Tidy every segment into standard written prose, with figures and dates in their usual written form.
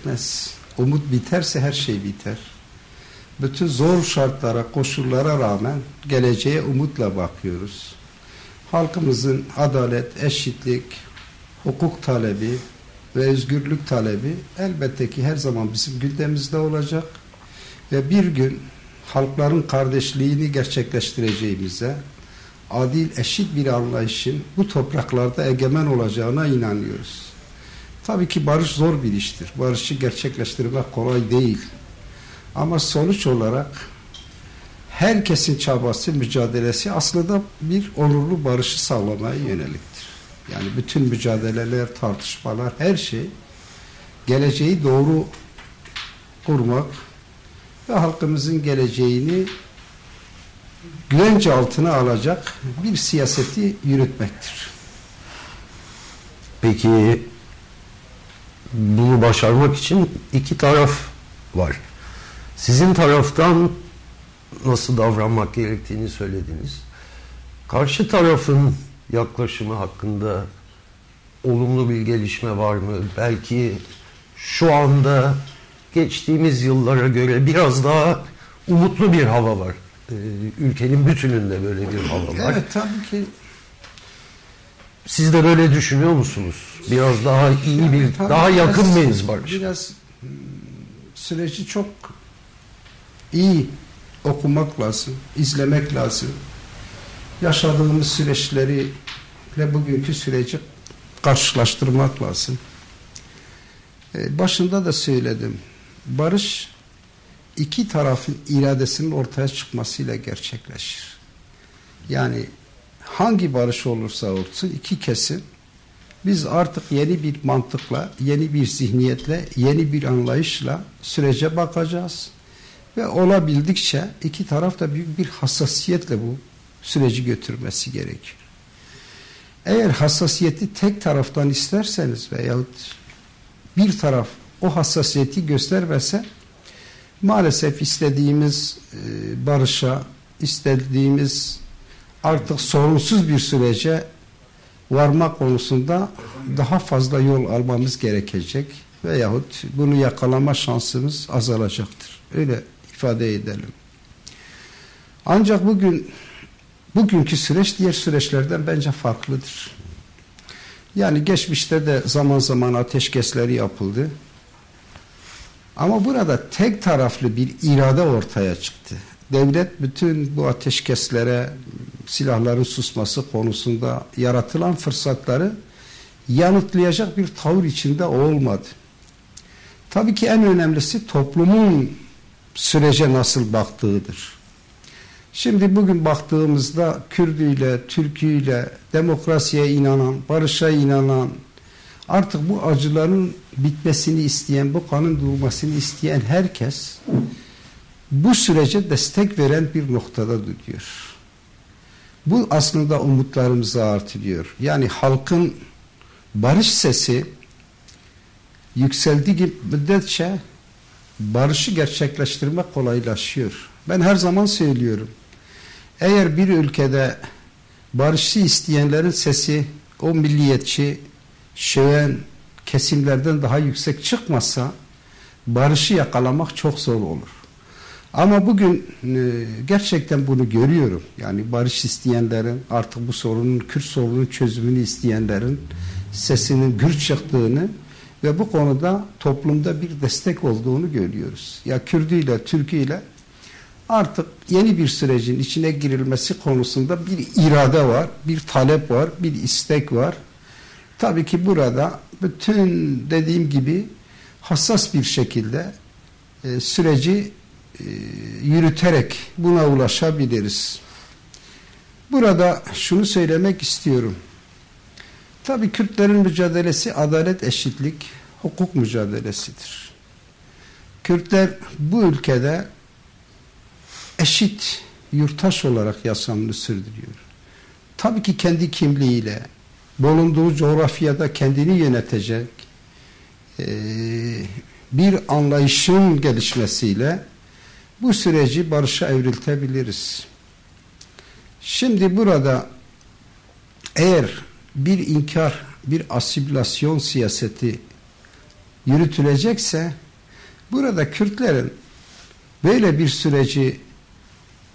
bitmez. Umut biterse her şey biter. Bütün zor şartlara, koşullara rağmen geleceğe umutla bakıyoruz. Halkımızın adalet, eşitlik, hukuk talebi ve özgürlük talebi elbette ki her zaman bizim gündemimizde olacak. Ve bir gün halkların kardeşliğini gerçekleştireceğimize, adil, eşit bir anlayışın bu topraklarda egemen olacağına inanıyoruz. Tabii ki barış zor bir iştir. Barışı gerçekleştirmek kolay değil. Ama sonuç olarak herkesin çabası, mücadelesi aslında bir onurlu barışı sağlamaya yöneliktir. Yani bütün mücadeleler, tartışmalar, her şey geleceği doğru kurmak ve halkımızın geleceğini güvence altına alacak bir siyaseti yürütmektir. Peki bunu başarmak için iki taraf var. Sizin taraftan nasıl davranmak gerektiğini söylediniz. Karşı tarafın yaklaşımı hakkında olumlu bir gelişme var mı? Belki şu anda geçtiğimiz yıllara göre biraz daha umutlu bir hava var. Ülkenin bütününde böyle bir hava var. Evet, tabii ki. Siz de böyle düşünüyor musunuz? Biraz daha iyi bir, daha yakın mıyız barış? Biraz süreci çok iyi okumak lazım, izlemek lazım. Yaşadığımız süreçleri ve bugünkü süreci karşılaştırmak lazım. Başında da söyledim. Barış iki tarafın iradesinin ortaya çıkmasıyla gerçekleşir. Yani hangi barış olursa olsun iki kesim biz artık yeni bir mantıkla, yeni bir zihniyetle, yeni bir anlayışla sürece bakacağız. Ve olabildikçe iki taraf da büyük bir hassasiyetle bu süreci götürmesi gerekiyor. Eğer hassasiyeti tek taraftan isterseniz veyahut bir taraf o hassasiyeti göstermese maalesef istediğimiz barışa, istediğimiz artık sorunsuz bir sürece varma konusunda daha fazla yol almamız gerekecek veyahut bunu yakalama şansımız azalacaktır. Öyle ifade edelim. Ancak bugünkü süreç diğer süreçlerden bence farklıdır. Yani geçmişte de zaman zaman ateşkesleri yapıldı. Ama burada tek taraflı bir irade ortaya çıktı. Devlet bütün bu ateşkeslere, silahların susması konusunda yaratılan fırsatları yanıtlayacak bir tavır içinde olmadı. Tabii ki en önemlisi toplumun sürece nasıl baktığıdır. Şimdi bugün baktığımızda Kürdüyle, Türküyle, demokrasiye inanan, barışa inanan, artık bu acıların bitmesini isteyen, bu kanın durmasını isteyen herkes bu sürece destek veren bir noktada duruyor. Bu aslında umutlarımızı artırıyor. Yani halkın barış sesi yükseldiği müddetçe barışı gerçekleştirmek kolaylaşıyor. Ben her zaman söylüyorum. Eğer bir ülkede barışı isteyenlerin sesi o milliyetçi, şöven kesimlerden daha yüksek çıkmazsa barışı yakalamak çok zor olur. Ama bugün gerçekten bunu görüyorum. Yani barış isteyenlerin, artık bu sorunun, Kürt sorunun çözümünü isteyenlerin sesinin gür çıktığını ve bu konuda toplumda bir destek olduğunu görüyoruz. Ya Kürdüyle, Türküyle artık yeni bir sürecin içine girilmesi konusunda bir irade var, bir talep var, bir istek var. Tabii ki burada bütün dediğim gibi hassas bir şekilde süreci yürüterek buna ulaşabiliriz. Burada şunu söylemek istiyorum. Tabii Kürtlerin mücadelesi adalet, eşitlik, hukuk mücadelesidir. Kürtler bu ülkede eşit yurttaş olarak yaşamını sürdürüyor. Tabii ki kendi kimliğiyle, bulunduğu coğrafyada kendini yönetecek bir anlayışın gelişmesiyle bu süreci barışa evriltebiliriz. Şimdi burada eğer bir inkar, bir asimilasyon siyaseti yürütülecekse burada Kürtlerin böyle bir süreci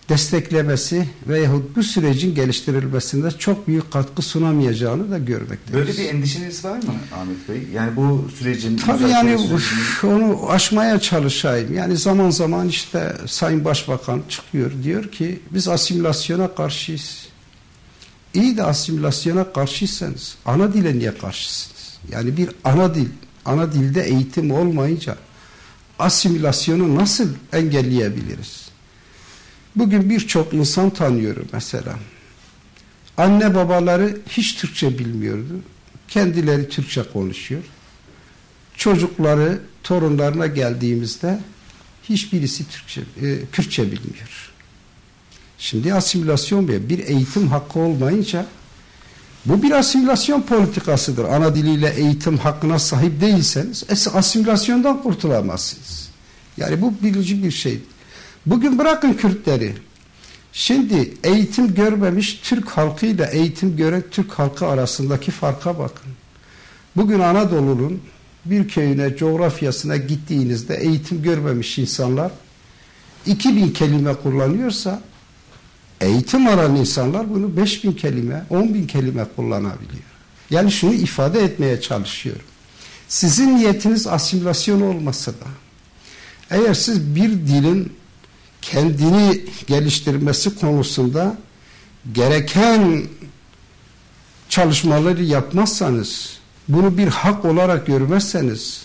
desteklemesi veyahut bu sürecin geliştirilmesinde çok büyük katkı sunamayacağını da görmekteyiz. Böyle bir endişeniz var mı Ahmet Bey? Yani bu sürecin... Tabii yani onu aşmaya çalışayım. Yani zaman zaman işte Sayın Başbakan çıkıyor, diyor ki biz asimilasyona karşıyız. İyi de asimilasyona karşıysanız ana dile niye karşısınız? Yani bir ana dilde eğitim olmayınca asimilasyonu nasıl engelleyebiliriz? Bugün birçok insan tanıyorum mesela. Anne babaları hiç Türkçe bilmiyordu. Kendileri Türkçe konuşuyor. Çocukları, torunlarına geldiğimizde hiçbirisi Kürtçe bilmiyor. Şimdi asimilasyon bir eğitim hakkı olmayınca bu bir asimilasyon politikasıdır. Ana diliyle eğitim hakkına sahip değilseniz asimilasyondan kurtulamazsınız. Yani bu birinci bir şey. Bugün bırakın Kürtleri. Şimdi eğitim görmemiş Türk halkıyla eğitim gören Türk halkı arasındaki farka bakın. Bugün Anadolu'nun bir köyüne, coğrafyasına gittiğinizde eğitim görmemiş insanlar 2000 kelime kullanıyorsa eğitim alan insanlar bunu 5000 kelime, 10.000 kelime kullanabiliyor. Yani şunu ifade etmeye çalışıyorum. Sizin niyetiniz asimilasyon olmasa da eğer siz bir dilin kendini geliştirmesi konusunda gereken çalışmaları yapmazsanız, bunu bir hak olarak görmezseniz,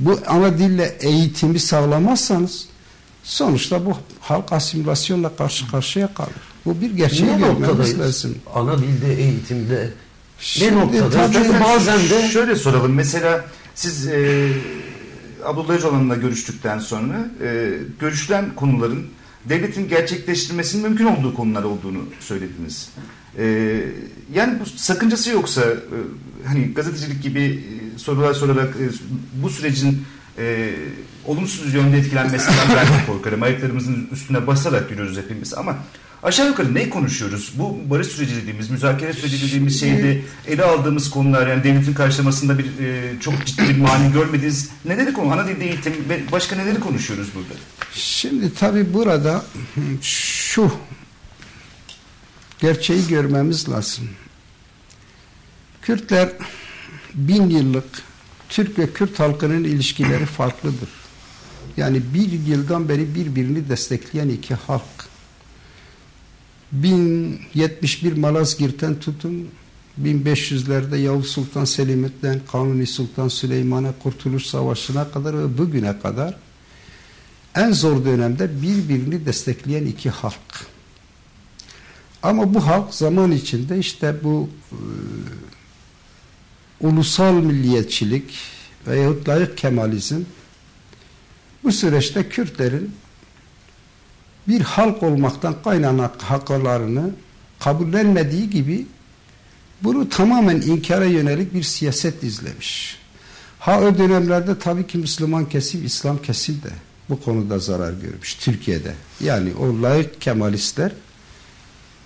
bu ana dille eğitimi sağlamazsanız, sonuçta bu halk asimilasyonla karşı karşıya kalır. Bu bir gerçeği görmemiz lazım. Ana dilde, eğitimde Şimdi, ne noktada? Çünkü bazen de... Şöyle soralım. Mesela siz Abdullah Öcalan'la görüştükten sonra görüşülen konuların devletin gerçekleştirmesinin mümkün olduğu konular olduğunu söylediniz. Yani bu sakıncası yoksa hani gazetecilik gibi sorular sorarak bu sürecin olumsuz yönde etkilenmesinden ben de korkarım. Ayaklarımızın üstüne basarak yürüyoruz hepimiz ama aşağı yukarı ne konuşuyoruz? Bu barış süreci dediğimiz, müzakere süreci dediğimiz şeyde ele aldığımız konular, yani devletin karşılamasında bir çok ciddi bir mani görmediğiniz neleri konu? Ana dilde eğitim ve başka neleri konuşuyoruz burada? Şimdi tabii burada şu gerçeği görmemiz lazım. Kürtler 1000 yıllık Türk ve Kürt halkının ilişkileri farklıdır. Yani 1 yıldan beri birbirini destekleyen iki halk. 1071 Malazgirt'ten tutun 1500'lerde Yavuz Sultan Selim'den Kanuni Sultan Süleyman'a Kurtuluş Savaşı'na kadar ve bugüne kadar en zor dönemde birbirini destekleyen iki halk. Ama bu halk zaman içinde işte bu ulusal milliyetçilik veyahut layık kemalizm bu süreçte Kürtlerin bir halk olmaktan kaynanan haklarını kabullenmediği gibi bunu tamamen inkara yönelik bir siyaset izlemiş. O dönemlerde tabii ki Müslüman kesim, İslam kesim de bu konuda zarar görmüş Türkiye'de. Yani o layık kemalistler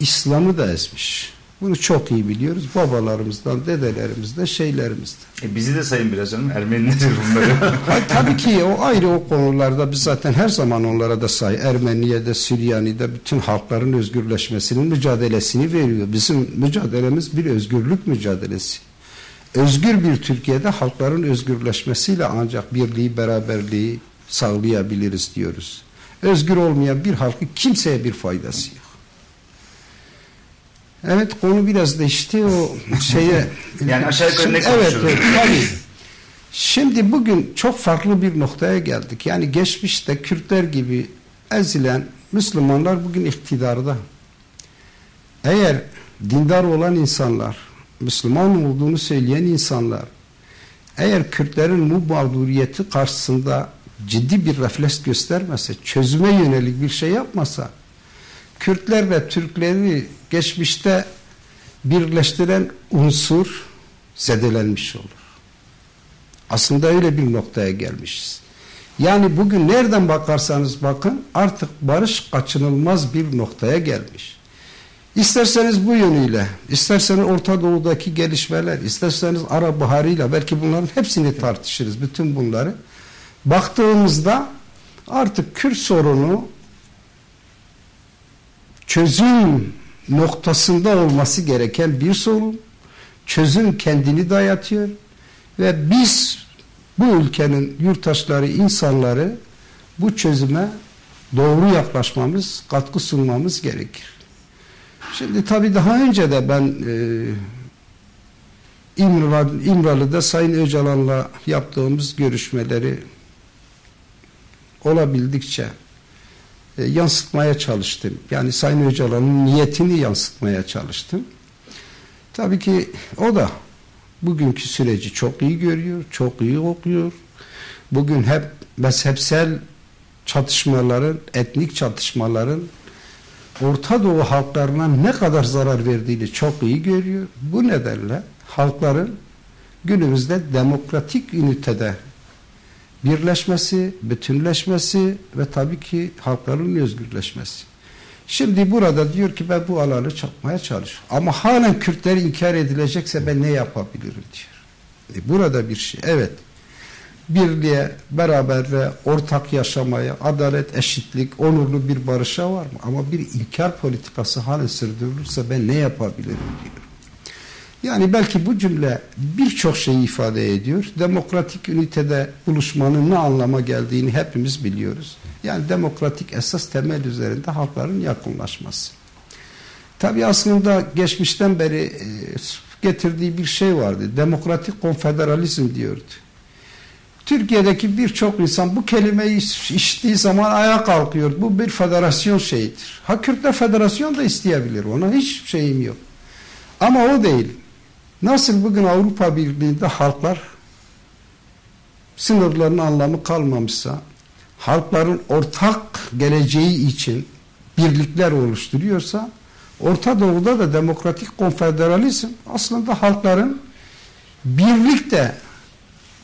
İslam'ı da ezmiş. Bunu çok iyi biliyoruz. Babalarımızdan, dedelerimizden, şeylerimizden. Bizi de sayın biraz canım. Ermenileri bunları. Tabii ki o ayrı o konularda biz zaten her zaman onlara da Ermeniye'de, Süryani'de bütün halkların özgürleşmesinin mücadelesini veriyor. Bizim mücadelemiz bir özgürlük mücadelesi. Özgür bir Türkiye'de halkların özgürleşmesiyle ancak birliği, beraberliği sağlayabiliriz diyoruz. Özgür olmayan bir halkın kimseye bir faydası yok. Evet, konu biraz da işte o şeye... Yani aşağı yukarı ne konuşuyoruz? Evet, tabii. Şimdi bugün çok farklı bir noktaya geldik. Yani geçmişte Kürtler gibi ezilen Müslümanlar bugün iktidarda. Eğer dindar olan insanlar, Müslüman olduğunu söyleyen insanlar, eğer Kürtlerin bu mağduriyeti karşısında ciddi bir refleks göstermese, çözüme yönelik bir şey yapmasa, Kürtlerle Türkleri geçmişte birleştiren unsur zedelenmiş olur. Aslında öyle bir noktaya gelmişiz. Yani bugün nereden bakarsanız bakın artık barış kaçınılmaz bir noktaya gelmiş. İsterseniz bu yönüyle, isterseniz Orta Doğu'daki gelişmeler, isterseniz Arap Baharı'yla belki bunların hepsini tartışırız, bütün bunları. Baktığımızda artık Kürt sorunu çözüm noktasında olması gereken bir sorun. Çözüm kendini dayatıyor ve biz bu ülkenin yurttaşları, insanları bu çözüme doğru yaklaşmamız, katkı sunmamız gerekir. Şimdi tabii daha önce de ben İmralı'da Sayın Öcalan'la yaptığımız görüşmeleri olabildikçe yansıtmaya çalıştım. Yani Sayın Öcalan'ın niyetini yansıtmaya çalıştım. Tabii ki o da bugünkü süreci çok iyi görüyor, çok iyi okuyor. Bugün hep mezhepsel çatışmaların, etnik çatışmaların Orta Doğu halklarına ne kadar zarar verdiğini çok iyi görüyor. Bu nedenle halkların günümüzde demokratik ünitede birleşmesi, bütünleşmesi ve tabii ki halkların özgürleşmesi. Şimdi burada diyor ki ben bu alanı çakmaya çalışıyorum. Ama halen Kürtler inkar edilecekse ben ne yapabilirim diyor. Burada bir şey. Evet. Birliğe, beraber ve ortak yaşamaya, adalet, eşitlik, onurlu bir barışa var mı? Ama bir inkar politikası halen sürdürülürse ben ne yapabilirim diyor. Yani belki bu cümle birçok şeyi ifade ediyor. Demokratik ünitede buluşmanın ne anlama geldiğini hepimiz biliyoruz. Yani demokratik esas temel üzerinde halkların yakınlaşması. Tabii aslında geçmişten beri getirdiği bir şey vardı. Demokratik konfederalizm diyordu. Türkiye'deki birçok insan bu kelimeyi işittiği zaman ayağa kalkıyor. Bu bir federasyon şeyidir. Ha Kürtler federasyon da isteyebilir. Ona hiç şeyim yok. Ama o değil. Nasıl bugün Avrupa Birliği'nde halklar sınırların anlamı kalmamışsa, halkların ortak geleceği için birlikler oluşturuyorsa, Orta Doğu'da da demokratik konfederalizm aslında halkların birlikte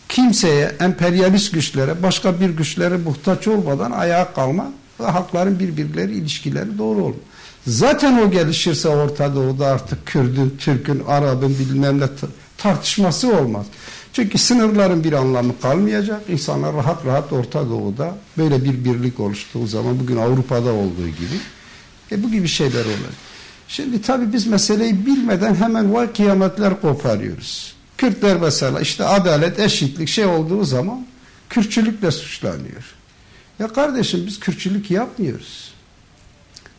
kimseye, emperyalist güçlere, başka bir güçlere muhtaç olmadan ayağa kalma ve halkların birbirleri ilişkileri doğru olma. Zaten o gelişirse Orta Doğu'da artık Kürdün, Türk'ün, Arap'ın bilmem ne tartışması olmaz. Çünkü sınırların bir anlamı kalmayacak. İnsanlar rahat rahat Orta Doğu'da böyle bir birlik oluştuğu zaman bugün Avrupa'da olduğu gibi bu gibi şeyler olur. Şimdi tabii biz meseleyi bilmeden hemen vay kıyametler koparıyoruz. Kürtler mesela işte adalet, eşitlik şey olduğu zaman Kürtçülükle suçlanıyor. Ya kardeşim biz Kürtçülük yapmıyoruz.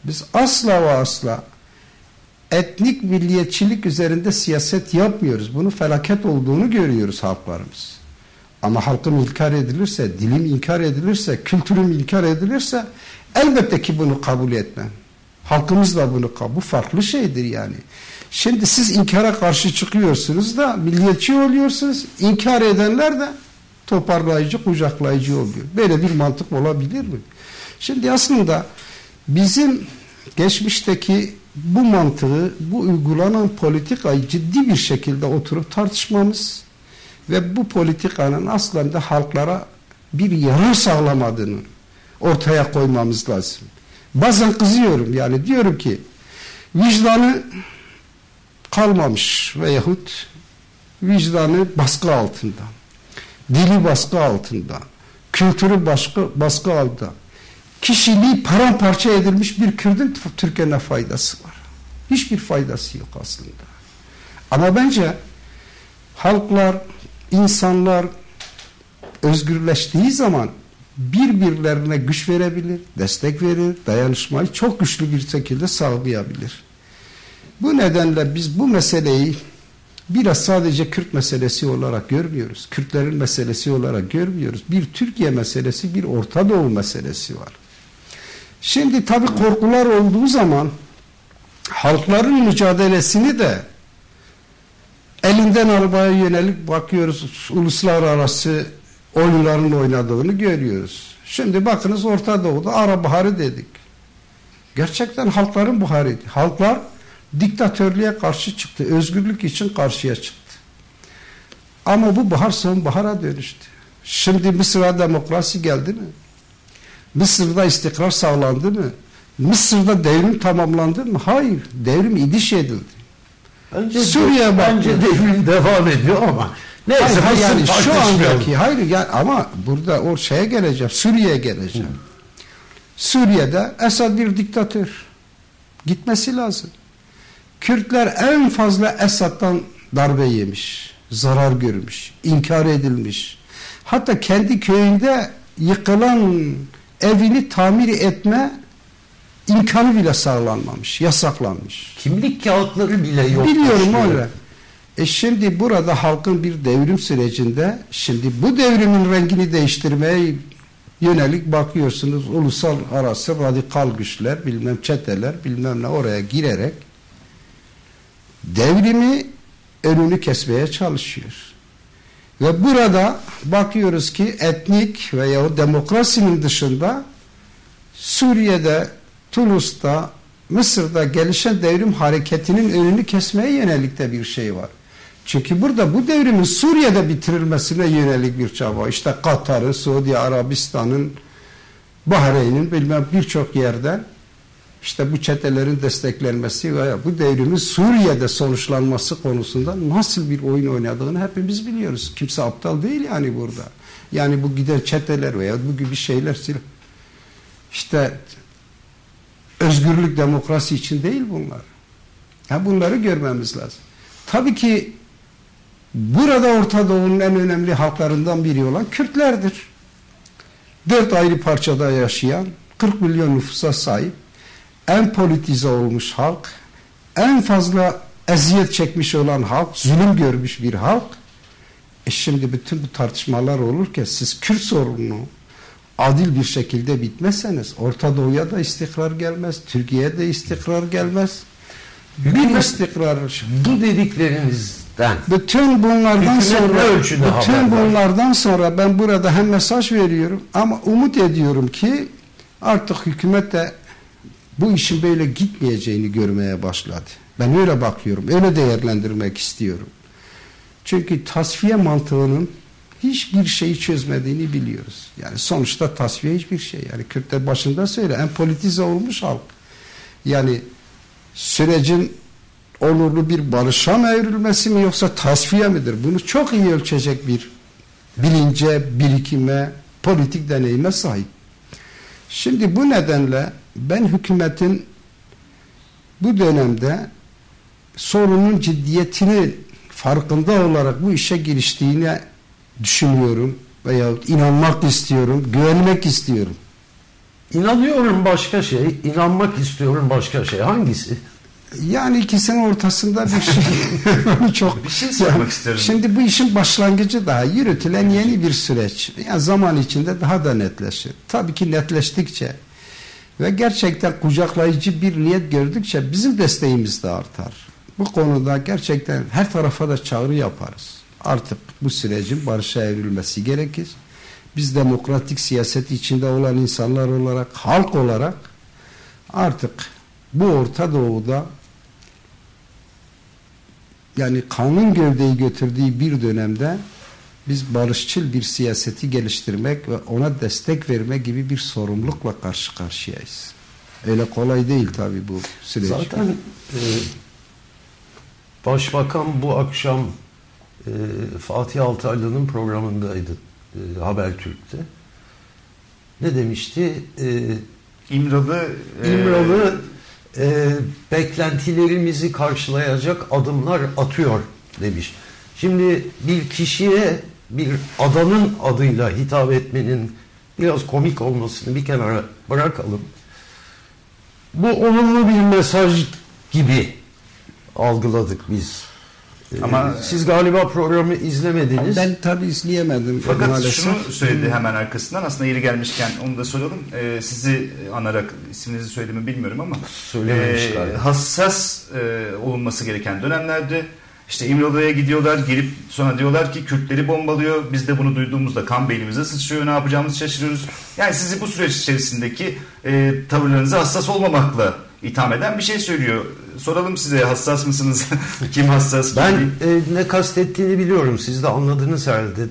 Biz asla ve asla etnik milliyetçilik üzerinde siyaset yapmıyoruz. Bunun felaket olduğunu görüyoruz halklarımız. Ama halkım inkar edilirse, dilim inkar edilirse, kültürüm inkar edilirse elbette ki bunu kabul etmem. Halkımız da bunu kabul. Bu farklı şeydir yani. Şimdi siz inkara karşı çıkıyorsunuz da milliyetçi oluyorsunuz. İnkar edenler de toparlayıcı, kucaklayıcı oluyor. Böyle bir mantık olabilir mi? Şimdi aslında bizim geçmişteki bu mantığı, bu uygulanan politikayı ciddi bir şekilde oturup tartışmamız ve bu politikanın aslında halklara bir yarar sağlamadığını ortaya koymamız lazım. Bazen kızıyorum yani diyorum ki vicdanı kalmamış veyahut vicdanı baskı altında, dili baskı altında, kültürü baskı altında, kişiliği paramparça edilmiş bir Kürt'ün Türkiye'ye ne faydası var? Hiçbir faydası yok aslında. Ama bence halklar, insanlar özgürleştiği zaman birbirlerine güç verebilir, destek verir, dayanışmayı çok güçlü bir şekilde sağlayabilir. Bu nedenle biz bu meseleyi biraz sadece Kürt meselesi olarak görmüyoruz. Kürtlerin meselesi olarak görmüyoruz. Bir Türkiye meselesi, bir Orta Doğu meselesi var. Şimdi tabii korkular olduğu zaman halkların mücadelesini de elinden almaya yönelik bakıyoruz. Uluslararası oyunların oynadığını görüyoruz. Şimdi bakınız Orta Doğu'da Arap Baharı dedik. Gerçekten halkların buharıydı. Halklar diktatörlüğe karşı çıktı. Özgürlük için karşıya çıktı. Ama bu bahar sonbahara dönüştü. Şimdi Mısır'a demokrasi geldi mi? Mısır'da istikrar sağlandı mı? Mısır'da devrim tamamlandı mı? Hayır. Devrim idiş edildi. Suriye bence devrim devam ediyor ama neyse, hayır, yani şu andaki hayır yani, ama burada o şeye geleceğim. Suriye'ye geleceğim. Suriye'de Esad bir diktatör. Gitmesi lazım. Kürtler en fazla Esad'dan darbe yemiş, zarar görmüş, inkar edilmiş. Hatta kendi köyünde yıkılan evini tamir etme imkanı bile sağlanmamış, yasaklanmış. Kimlik kağıtları bile yok. Biliyorum öyle. Şimdi burada halkın bir devrim sürecinde, şimdi bu devrimin rengini değiştirmeye yönelik bakıyorsunuz, ulusal arası radikal güçler, bilmem çeteler, bilmem ne oraya girerek devrimi önünü kesmeye çalışıyor. Ve burada bakıyoruz ki etnik veya demokrasinin dışında Suriye'de, Tunus'ta, Mısır'da gelişen devrim hareketinin önünü kesmeye yönelik de bir şey var. Çünkü burada bu devrimin Suriye'de bitirilmesine yönelik bir çaba. İşte Katar'ın, Suudi Arabistan'ın, Bahreyn'in bilmem birçok yerden işte bu çetelerin desteklenmesi veya bu devrimin Suriye'de sonuçlanması konusunda nasıl bir oyun oynadığını hepimiz biliyoruz. Kimse aptal değil yani burada. Yani bu giden çeteler veya bu gibi şeyler işte özgürlük, demokrasi için değil bunlar. Yani bunları görmemiz lazım. Tabii ki burada Orta Doğu'nun en önemli halklarından biri olan Kürtlerdir. 4 ayrı parçada yaşayan, 40 milyon nüfusa sahip, en politize olmuş halk, en fazla eziyet çekmiş olan halk, zulüm görmüş bir halk. Şimdi bütün bu tartışmalar olurken siz Kürt sorununu adil bir şekilde bitmezseniz Orta Doğu'ya da istikrar gelmez, Türkiye'ye de istikrar gelmez. Bir istikrar. Bu dediklerinizden bütün bunlardan sonra ben burada hem mesaj veriyorum ama umut ediyorum ki artık hükümet de bu işin böyle gitmeyeceğini görmeye başladı. Ben öyle bakıyorum, öyle değerlendirmek istiyorum. Çünkü tasfiye mantığının hiçbir şeyi çözmediğini biliyoruz. Yani sonuçta tasfiye hiçbir şey. Yani Kürtler başında söyle en politize olmuş halk. Yani sürecin olurlu bir barışa mı evrilmesi mi yoksa tasfiye midir? Bunu çok iyi ölçecek bir bilince, birikime, politik deneyime sahip. Şimdi bu nedenle ben hükümetin bu dönemde sorunun ciddiyetini farkında olarak bu işe giriştiğine düşünüyorum veya inanmak istiyorum, güvenmek istiyorum. İnanıyorum başka şey, inanmak istiyorum başka şey. Hangisi? Yani ikisinin ortasında bir şey. Çok bir şey sormak isterim. Şimdi bu işin başlangıcı daha yürütülen yeni bir süreç. Yani zaman içinde daha da netleşir. Tabii ki netleştikçe ve gerçekten kucaklayıcı bir niyet gördükçe bizim desteğimiz de artar. Bu konuda gerçekten her tarafa da çağrı yaparız. Artık bu sürecin barışa evrilmesi gerekir. Biz demokratik siyaset içinde olan insanlar olarak, halk olarak artık bu Orta Doğu'da yani kanun gövdeyi götürdüğü bir dönemde biz barışçıl bir siyaseti geliştirmek ve ona destek verme gibi bir sorumlulukla karşı karşıyayız. Öyle kolay değil tabii bu süreç. Zaten Başbakan bu akşam Fatih Altaylı'nın programındaydı Habertürk'te. Ne demişti? İmralı beklentilerimizi karşılayacak adımlar atıyor demiş. Şimdi bir kişiye bir adanın adıyla hitap etmenin biraz komik olmasını bir kenara bırakalım. Bu olumlu bir mesaj gibi algıladık biz. Ama siz galiba programı izlemediniz. Ben tabii izleyemedim. Fakat maalesef. şunu söyledi hemen arkasından. Aslında yeri gelmişken onu da soralım. Sizi anarak isminizi söylediğimi bilmiyorum ama hassas olunması gereken dönemlerde işte İmralı'ya gidiyorlar, gelip sonra diyorlar ki Kürtleri bombalıyor. Biz de bunu duyduğumuzda kan beynimize sıçrıyor, ne yapacağımızı şaşırıyoruz. Yani sizi bu süreç içerisindeki tavırlarınızı hassas olmamakla itham eden bir şey söylüyor. Soralım size, hassas mısınız? Kim hassas? Ben ne kastettiğini biliyorum. Siz de anladınız herhalde.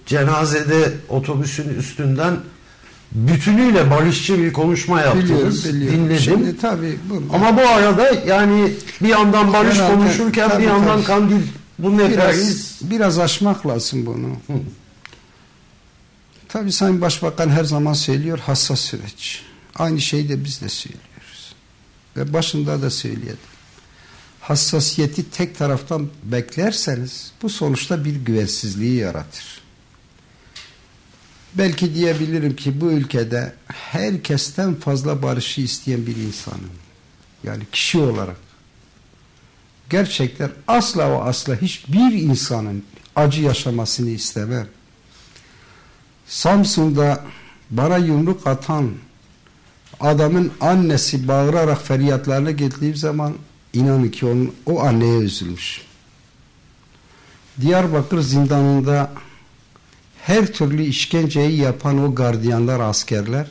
Cenazede otobüsün üstünden bütünüyle barışçı bir konuşma yaptınız. Dinledim. Şimdi tabii ama bu arada yani bir yandan barış herhalde, konuşurken tabii, bir yandan tabii. Kandil bunun efendiniz. Biraz aşmak lazım bunu. Tabii Sayın Başbakan her zaman söylüyor, hassas süreç. Aynı şeyi de biz de söylüyoruz. Ve başında da söyledim. Hassasiyeti tek taraftan beklerseniz bu sonuçta bir güvensizliği yaratır. Belki diyebilirim ki bu ülkede herkesten fazla barışı isteyen bir insanım. Yani kişi olarak. Gerçekten asla ve asla hiçbir insanın acı yaşamasını istemem. Samsun'da bana yumruk atan adamın annesi bağırarak feryatlarına gittiğim zaman inanın ki o anneye üzülmüş. Diyarbakır zindanında her türlü işkenceyi yapan o gardiyanlar, askerler,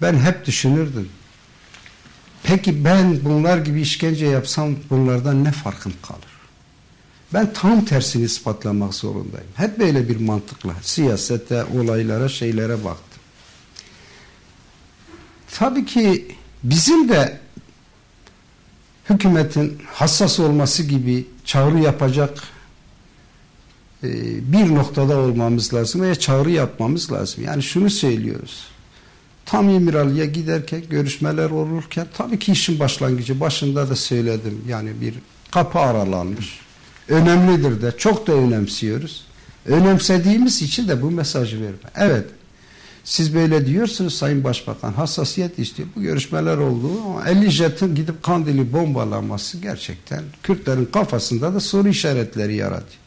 ben hep düşünürdüm. Peki ben bunlar gibi işkence yapsam bunlardan ne farkım kalır? Ben tam tersini ispatlamak zorundayım. Hep böyle bir mantıkla siyasete, olaylara, şeylere baktım. Tabii ki bizim de hükümetin hassas olması gibi çağrı yapacak bir noktada olmamız lazım veya çağrı yapmamız lazım. Yani şunu söylüyoruz. Tam İmralı'ya giderken, görüşmeler olurken tabii ki işin başlangıcı, başında da söyledim. Yani bir kapı aralanmış. Önemlidir de, çok da önemsiyoruz. Önemsediğimiz için de bu mesajı verme. Evet, siz böyle diyorsunuz Sayın Başbakan, hassasiyet istiyor. Bu görüşmeler oldu ama 50 jetin gidip Kandil'i bombalaması gerçekten Kürtlerin kafasında da soru işaretleri yaratıyor.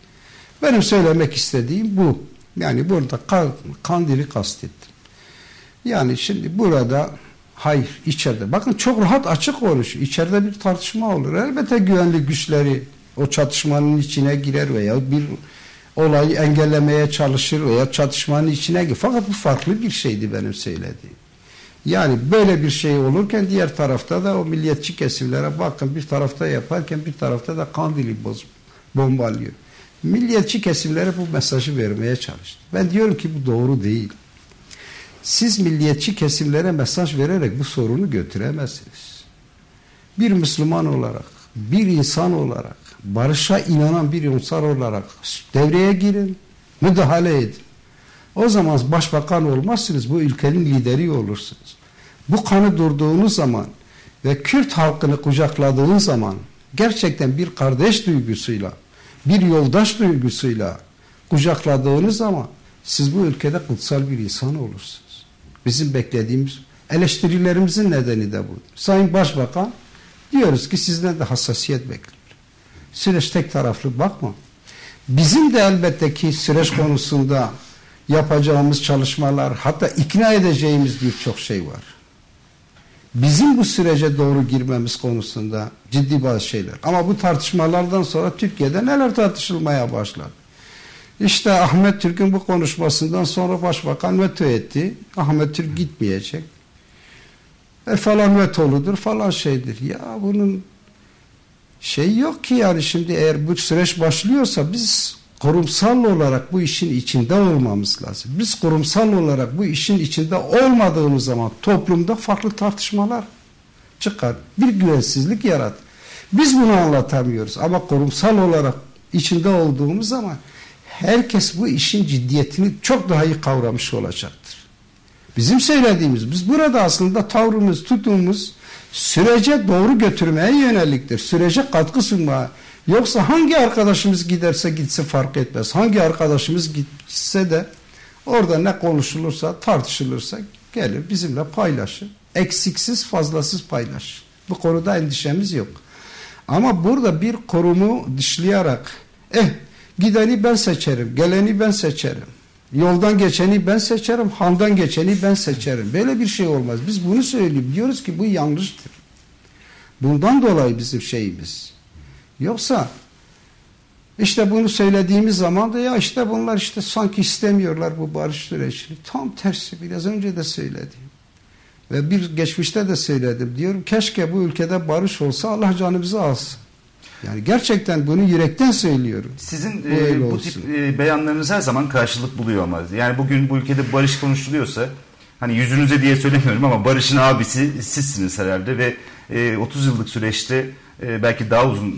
Benim söylemek istediğim bu. Yani burada Kandil'i kastettim. Yani şimdi burada hayır, içeride. Bakın çok rahat açık konuşuyor. İçeride bir tartışma olur. Elbette güvenlik güçleri o çatışmanın içine girer veya bir olayı engellemeye çalışır veya çatışmanın içine girer. Fakat bu farklı bir şeydi benim söylediğim. Yani böyle bir şey olurken diğer tarafta da o milliyetçi kesimlere bakın, bir tarafta yaparken bir tarafta da Kandil'i bombalıyor. Milliyetçi kesimlere bu mesajı vermeye çalıştı. Ben diyorum ki bu doğru değil. Siz milliyetçi kesimlere mesaj vererek bu sorunu götüremezsiniz. Bir Müslüman olarak, bir insan olarak, barışa inanan bir insan olarak devreye girin, müdahale edin. O zaman başbakan olmazsınız, bu ülkenin lideri olursunuz. Bu kanı durduğunuz zaman ve Kürt halkını kucakladığınız zaman gerçekten bir kardeş duygusuyla, bir yoldaş duygusuyla kucakladığınız zaman siz bu ülkede kutsal bir insan olursunuz. Bizim beklediğimiz, eleştirilerimizin nedeni de bu. Sayın Başbakan, diyoruz ki sizden de hassasiyet bekliyor. Süreç tek taraflı bakma. Bizim de elbette ki süreç konusunda yapacağımız çalışmalar, hatta ikna edeceğimiz birçok şey var. Bizim bu sürece doğru girmemiz konusunda ciddi bazı şeyler. Ama bu tartışmalardan sonra Türkiye'de neler tartışılmaya başladı? İşte Ahmet Türk'ün bu konuşmasından sonra Başbakan veto etti. Ahmet Türk gitmeyecek. Falan vetoludur falan şeydir. Ya bunun şey yok ki yani şimdi eğer bu süreç başlıyorsa biz kurumsal olarak bu işin içinde olmamız lazım. Biz kurumsal olarak bu işin içinde olmadığımız zaman toplumda farklı tartışmalar çıkar. Bir güvensizlik yaratır. Biz bunu anlatamıyoruz ama kurumsal olarak içinde olduğumuz zaman herkes bu işin ciddiyetini çok daha iyi kavramış olacaktır. Bizim söylediğimiz, biz burada aslında tavrımız, tutumumuz sürece doğru götürmeye yöneliktir. Sürece katkı sunmaya. Yoksa hangi arkadaşımız giderse gitse fark etmez. Hangi arkadaşımız gitse de orada ne konuşulursa, tartışılırsa gelir bizimle paylaşır. Eksiksiz, fazlasız paylaşır. Bu konuda endişemiz yok. Ama burada bir kurumu dışlayarak gideni ben seçerim, geleni ben seçerim. Yoldan geçeni ben seçerim, handan geçeni ben seçerim. Böyle bir şey olmaz. Biz bunu söylüyoruz. Diyoruz ki bu yanlıştır. Bundan dolayı bizim şeyimiz. Yoksa işte bunu söylediğimiz zaman da ya işte bunlar işte sanki istemiyorlar bu barış sürecini. Tam tersi, biraz önce de söyledim. Ve bir geçmişte de söyledim. Diyorum keşke bu ülkede barış olsa, Allah canımızı alsın. Yani gerçekten bunu yürekten söylüyorum. Sizin bu tip beyanlarınız her zaman karşılık buluyor ama. Yani bugün bu ülkede barış konuşuluyorsa hani yüzünüze diye söylemiyorum ama barışın abisi sizsiniz herhalde ve 30 yıllık süreçte belki daha uzun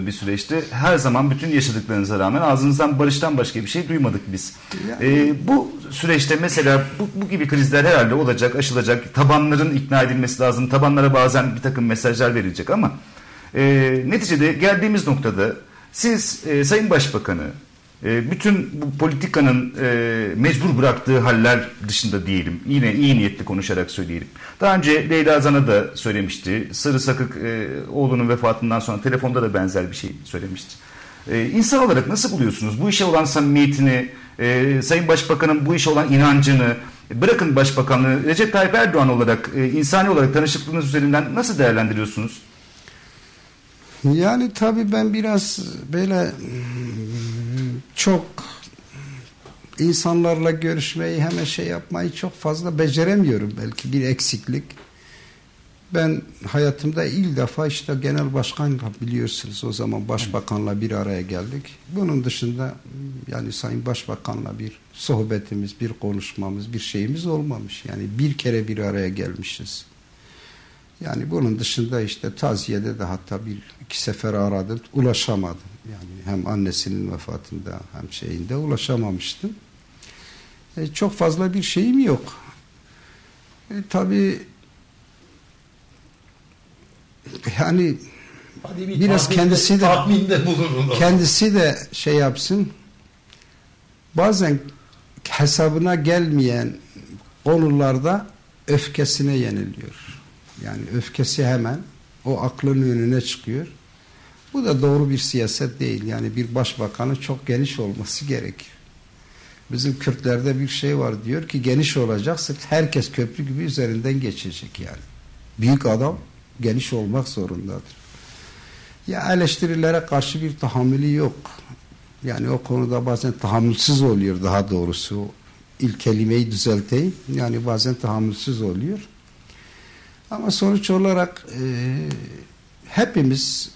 bir süreçte her zaman bütün yaşadıklarınıza rağmen ağzınızdan barıştan başka bir şey duymadık biz. Bu süreçte mesela bu gibi krizler herhalde olacak, aşılacak. Tabanların ikna edilmesi lazım. Tabanlara bazen bir takım mesajlar verilecek ama neticede geldiğimiz noktada siz Sayın Başbakanı bütün bu politikanın mecbur bıraktığı haller dışında diyelim. Yine iyi niyetli konuşarak söyleyelim. Daha önce Leyla Zana da söylemişti. Sarı Sakık oğlunun vefatından sonra telefonda da benzer bir şey söylemişti. İnsan olarak nasıl buluyorsunuz bu işe olan samimiyetini, Sayın Başbakan'ın bu işe olan inancını, bırakın Başbakanlığı, Recep Tayyip Erdoğan olarak, insani olarak tanışıklığınız üzerinden nasıl değerlendiriyorsunuz? Yani tabii ben biraz böyle çok insanlarla görüşmeyi, hemen şey yapmayı çok fazla beceremiyorum. Belki bir eksiklik. Ben hayatımda ilk defa işte genel başkanla, biliyorsunuz, o zaman başbakanla bir araya geldik. Bunun dışında yani Sayın Başbakanla bir sohbetimiz, bir konuşmamız, bir şeyimiz olmamış. Yani bir kere bir araya gelmişiz. Yani bunun dışında işte taziyede de hatta bir iki sefer aradım, ulaşamadım. Yani hem annesinin vefatında hem şeyinde ulaşamamıştım. Çok fazla bir şeyim yok. Tabii yani biraz kendisi de şey yapsın. Bazen hesabına gelmeyen konularda öfkesine yeniliyor. Yani öfkesi hemen o aklın önüne çıkıyor. Bu da doğru bir siyaset değil. Yani bir başbakanın çok geniş olması gerekir. Bizim Kürtlerde bir şey var, diyor ki geniş olacaksın, herkes köprü gibi üzerinden geçecek yani. Büyük adam geniş olmak zorundadır. Ya eleştirilere karşı bir tahammülü yok. Yani o konuda bazen tahammülsüz oluyor, daha doğrusu. İlk kelimeyi düzelteyim. Yani bazen tahammülsüz oluyor. Ama sonuç olarak hepimiz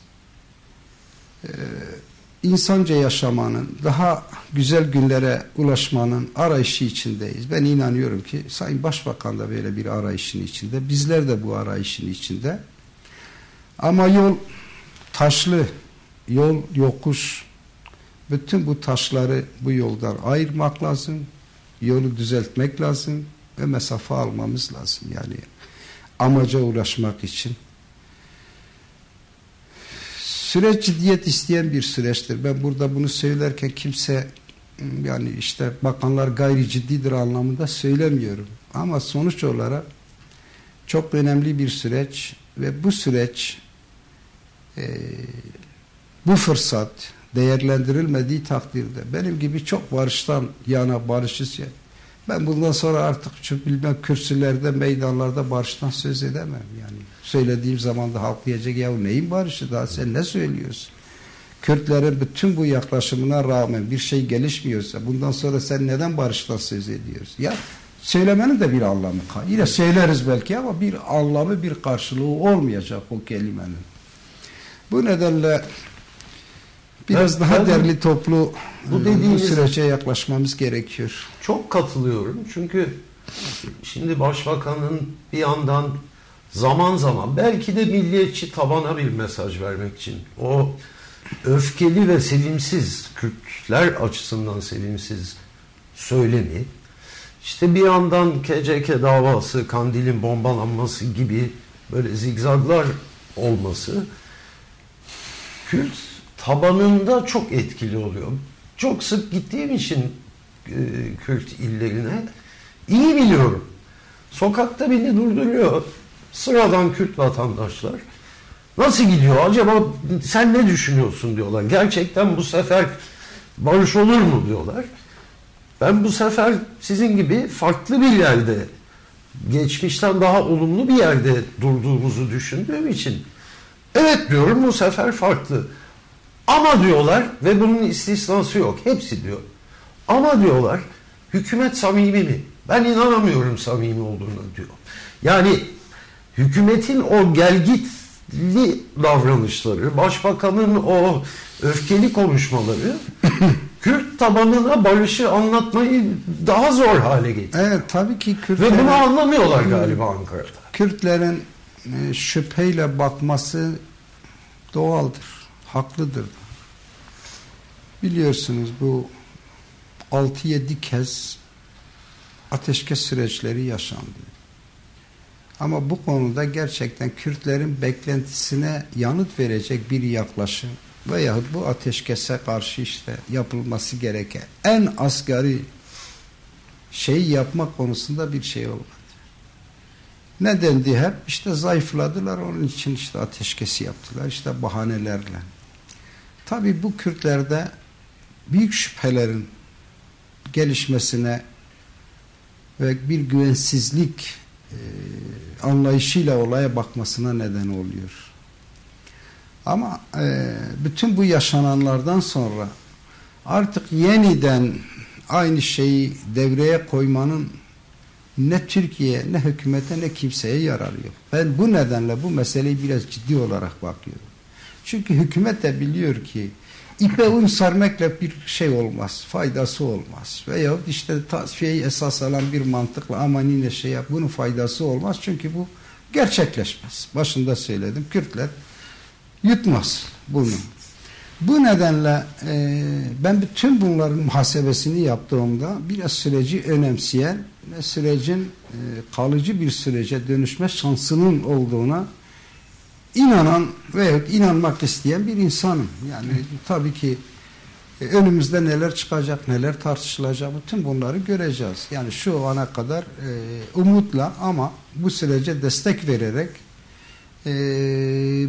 insanca yaşamanın, daha güzel günlere ulaşmanın arayışı içindeyiz. Ben inanıyorum ki Sayın Başbakan da böyle bir arayışın içinde. Bizler de bu arayışın içinde. Ama yol taşlı, yol yokuş. Bütün bu taşları bu yoldan ayırmak lazım. Yolu düzeltmek lazım ve mesafe almamız lazım. Yani amaca ulaşmak için. Süreç ciddiyet isteyen bir süreçtir. Ben burada bunu söylerken kimse, yani işte bakanlar gayri ciddidir anlamında söylemiyorum. Ama sonuç olarak çok önemli bir süreç ve bu süreç bu fırsat değerlendirilmediği takdirde benim gibi çok barıştan yana barışçı, ben bundan sonra artık çok bilmem kürsülerde, meydanlarda barıştan söz edemem. Yani söylediğim zaman da halk diyecek, ya neyin barışı, daha sen ne söylüyorsun? Kürtlerin bütün bu yaklaşımına rağmen bir şey gelişmiyorsa bundan sonra sen neden barıştan söz ediyorsun? Ya söylemenin de bir anlamı kalır. Yine söyleriz belki ama bir anlamı, bir karşılığı olmayacak o kelimenin. Bu nedenle biraz daha derli toplu bu sürece yaklaşmamız gerekiyor. Çok katılıyorum. Çünkü şimdi Başbakanın bir yandan zaman zaman belki de milliyetçi tabana bir mesaj vermek için o öfkeli ve sevimsiz, Kürtler açısından sevimsiz söylemi, işte bir yandan KCK davası, Kandil'in bombalanması gibi böyle zigzaglar olması Kürt tabanında çok etkili oluyor. Çok sık gittiğim için Kürt illerine iyi biliyorum. Sokakta beni durduruyor sıradan Kürt vatandaşlar. Nasıl gidiyor? Acaba sen ne düşünüyorsun diyorlar. Gerçekten bu sefer barış olur mu diyorlar. Ben bu sefer sizin gibi farklı bir yerde, geçmişten daha olumlu bir yerde durduğumuzu düşündüğüm için evet diyorum, bu sefer farklı. Ama diyorlar, ve bunun istisnası yok, hepsi diyor. Ama diyorlar, hükümet samimi mi? Ben inanamıyorum samimi olduğuna diyor. Yani hükümetin o gelgitli davranışları, başbakanın o öfkeli konuşmaları Kürt tabanına barışı anlatmayı daha zor hale getiriyor. Evet, tabii ki Ve bunu anlamıyorlar galiba Ankara'da. Kürtlerin şüpheyle bakması doğaldır, haklıdır. Biliyorsunuz bu 6-7 kez ateşkes süreçleri yaşandı. Ama bu konuda gerçekten Kürtlerin beklentisine yanıt verecek bir yaklaşım veyahut bu ateşkese karşı işte yapılması gereken en asgari şeyi yapmak konusunda bir şey olmadı. Ne dendi hep? İşte zayıfladılar, onun için işte ateşkesi yaptılar, işte bahanelerle. Tabii bu Kürtlerde büyük şüphelerin gelişmesine ve bir güvensizlik anlayışıyla olaya bakmasına neden oluyor. Ama bütün bu yaşananlardan sonra artık yeniden aynı şeyi devreye koymanın ne Türkiye, ne hükümete, ne kimseye yararı yok. Ben bu nedenle bu meseleyi biraz ciddi olarak bakıyorum. Çünkü hükümet de biliyor ki ipe un sarmakla bir şey olmaz, faydası olmaz. Veyahut işte tasfiyeyi esas alan bir mantıkla aman yine şey yap, bunun faydası olmaz. Çünkü bu gerçekleşmez. Başında söyledim, Kürtler yutmaz bunu. Bu nedenle ben bütün bunların muhasebesini yaptığımda biraz süreci önemseyen ve sürecin kalıcı bir sürece dönüşme şansının olduğuna inanan veyahut inanmak isteyen bir insanım. Yani tabii ki önümüzde neler çıkacak, neler tartışılacak, bütün bunları göreceğiz. Yani şu ana kadar umutla ama bu sürece destek vererek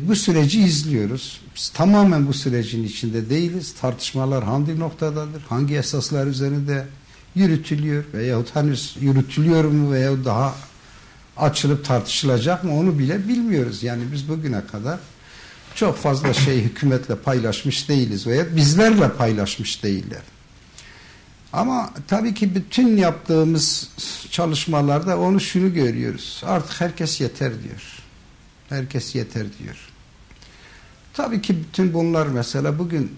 bu süreci izliyoruz. Biz tamamen bu sürecin içinde değiliz. Tartışmalar hangi noktadadır, hangi esaslar üzerinde yürütülüyor veyahut henüz yürütülüyor mu veyahut daha açılıp tartışılacak mı onu bile bilmiyoruz. Yani biz bugüne kadar çok fazla şey hükümetle paylaşmış değiliz veya bizlerle paylaşmış değiller. Ama tabii ki bütün yaptığımız çalışmalarda onu şunu görüyoruz. Artık herkes yeter diyor. Herkes yeter diyor. Tabii ki bütün bunlar mesela bugün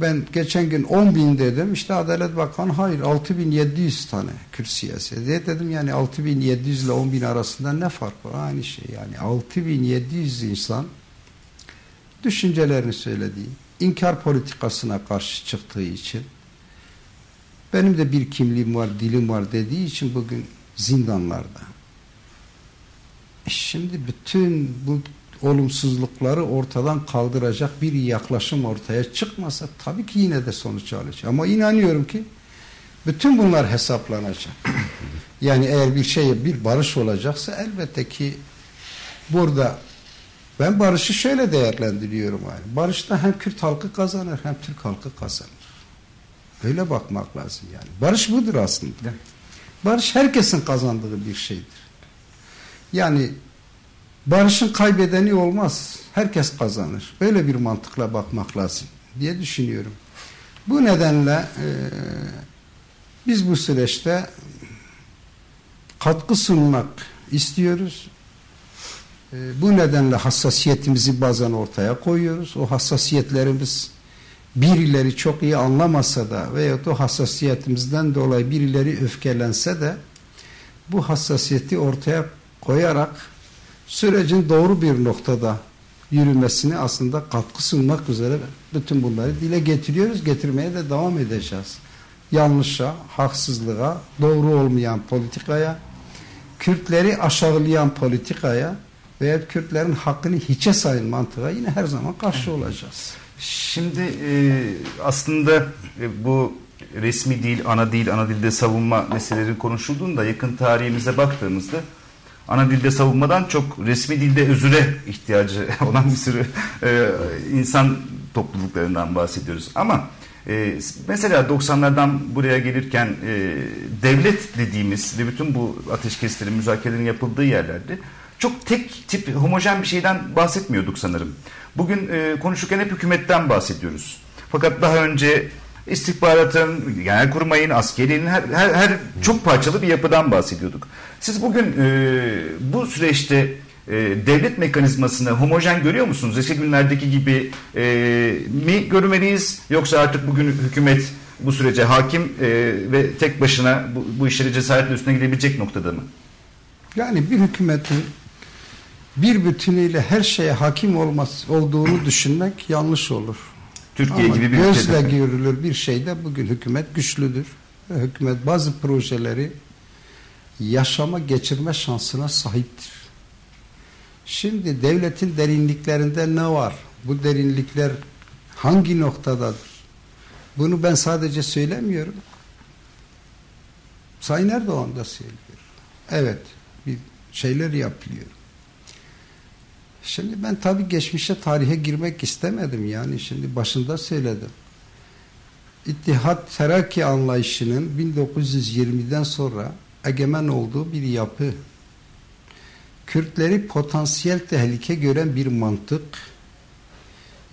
ben geçen gün 10.000 dedim. İşte Adalet Bakanı hayır 6.700 tane Kürt siyasi. Dedim yani 6.700 ile 10.000 arasında ne fark var? Aynı şey yani 6.700 insan düşüncelerini söylediği, inkar politikasına karşı çıktığı için benim de bir kimliğim var, dilim var dediği için bugün zindanlarda. Şimdi bütün bu olumsuzlukları ortadan kaldıracak bir yaklaşım ortaya çıkmasa tabii ki yine de sonuç alacak. Ama inanıyorum ki bütün bunlar hesaplanacak. Yani eğer bir barış olacaksa elbette ki burada ben barışı şöyle değerlendiriyorum. Yani. Barışta hem Kürt halkı kazanır hem Türk halkı kazanır. Öyle bakmak lazım yani. Barış budur aslında. Barış herkesin kazandığı bir şeydir. Yani barışın kaybedeni olmaz. Herkes kazanır. Böyle bir mantıkla bakmak lazım diye düşünüyorum. Bu nedenle biz bu süreçte katkı sunmak istiyoruz. Bu nedenle hassasiyetimizi bazen ortaya koyuyoruz. O hassasiyetlerimiz birileri çok iyi anlamasa da veyahut o hassasiyetimizden dolayı birileri öfkelense de bu hassasiyeti ortaya koyarak sürecin doğru bir noktada yürümesine aslında katkı sunmak üzere bütün bunları dile getiriyoruz. Getirmeye de devam edeceğiz. Yanlışa, haksızlığa, doğru olmayan politikaya, Kürtleri aşağılayan politikaya veya Kürtlerin hakkını hiçe sayın mantığa yine her zaman karşı olacağız. Şimdi aslında bu resmi dil, ana dilde savunma meseleleri konuşulduğunda yakın tarihimize baktığımızda ana dilde savunmadan çok resmi dilde özüre ihtiyacı olan bir sürü insan topluluklarından bahsediyoruz. Ama mesela 90'lardan buraya gelirken devlet dediğimiz ve bütün bu ateşkeslerin, müzakerelerin yapıldığı yerlerde çok tek tip homojen bir şeyden bahsetmiyorduk sanırım. Bugün konuşurken hep hükümetten bahsediyoruz. Fakat daha önce istihbaratın, genelkurmayın, askeriyenin her çok parçalı bir yapıdan bahsediyorduk. Siz bugün bu süreçte devlet mekanizmasını homojen görüyor musunuz? Eski günlerdeki gibi mi görmeliyiz, yoksa artık bugün hükümet bu sürece hakim ve tek başına bu işleri cesaretle üstüne gidebilecek noktada mı? Yani bir hükümetin bir bütünüyle her şeye hakim olduğunu düşünmek yanlış olur. Türkiye Ama gibi bir gözle ülkede görülür bir şeyde bugün hükümet güçlüdür. Hükümet bazı projeleri yaşama geçirme şansına sahiptir. Şimdi devletin derinliklerinde ne var? Bu derinlikler hangi noktadadır? Bunu ben sadece söylemiyorum. Sayın Erdoğan da söylüyor. Evet, bir şeyler yapılıyor. Şimdi ben tabii geçmişe, tarihe girmek istemedim. Yani şimdi başında söyledim. İttihat Terakki anlayışının 1920'den sonra egemen olduğu bir yapı. Kürtleri potansiyel tehlike gören bir mantık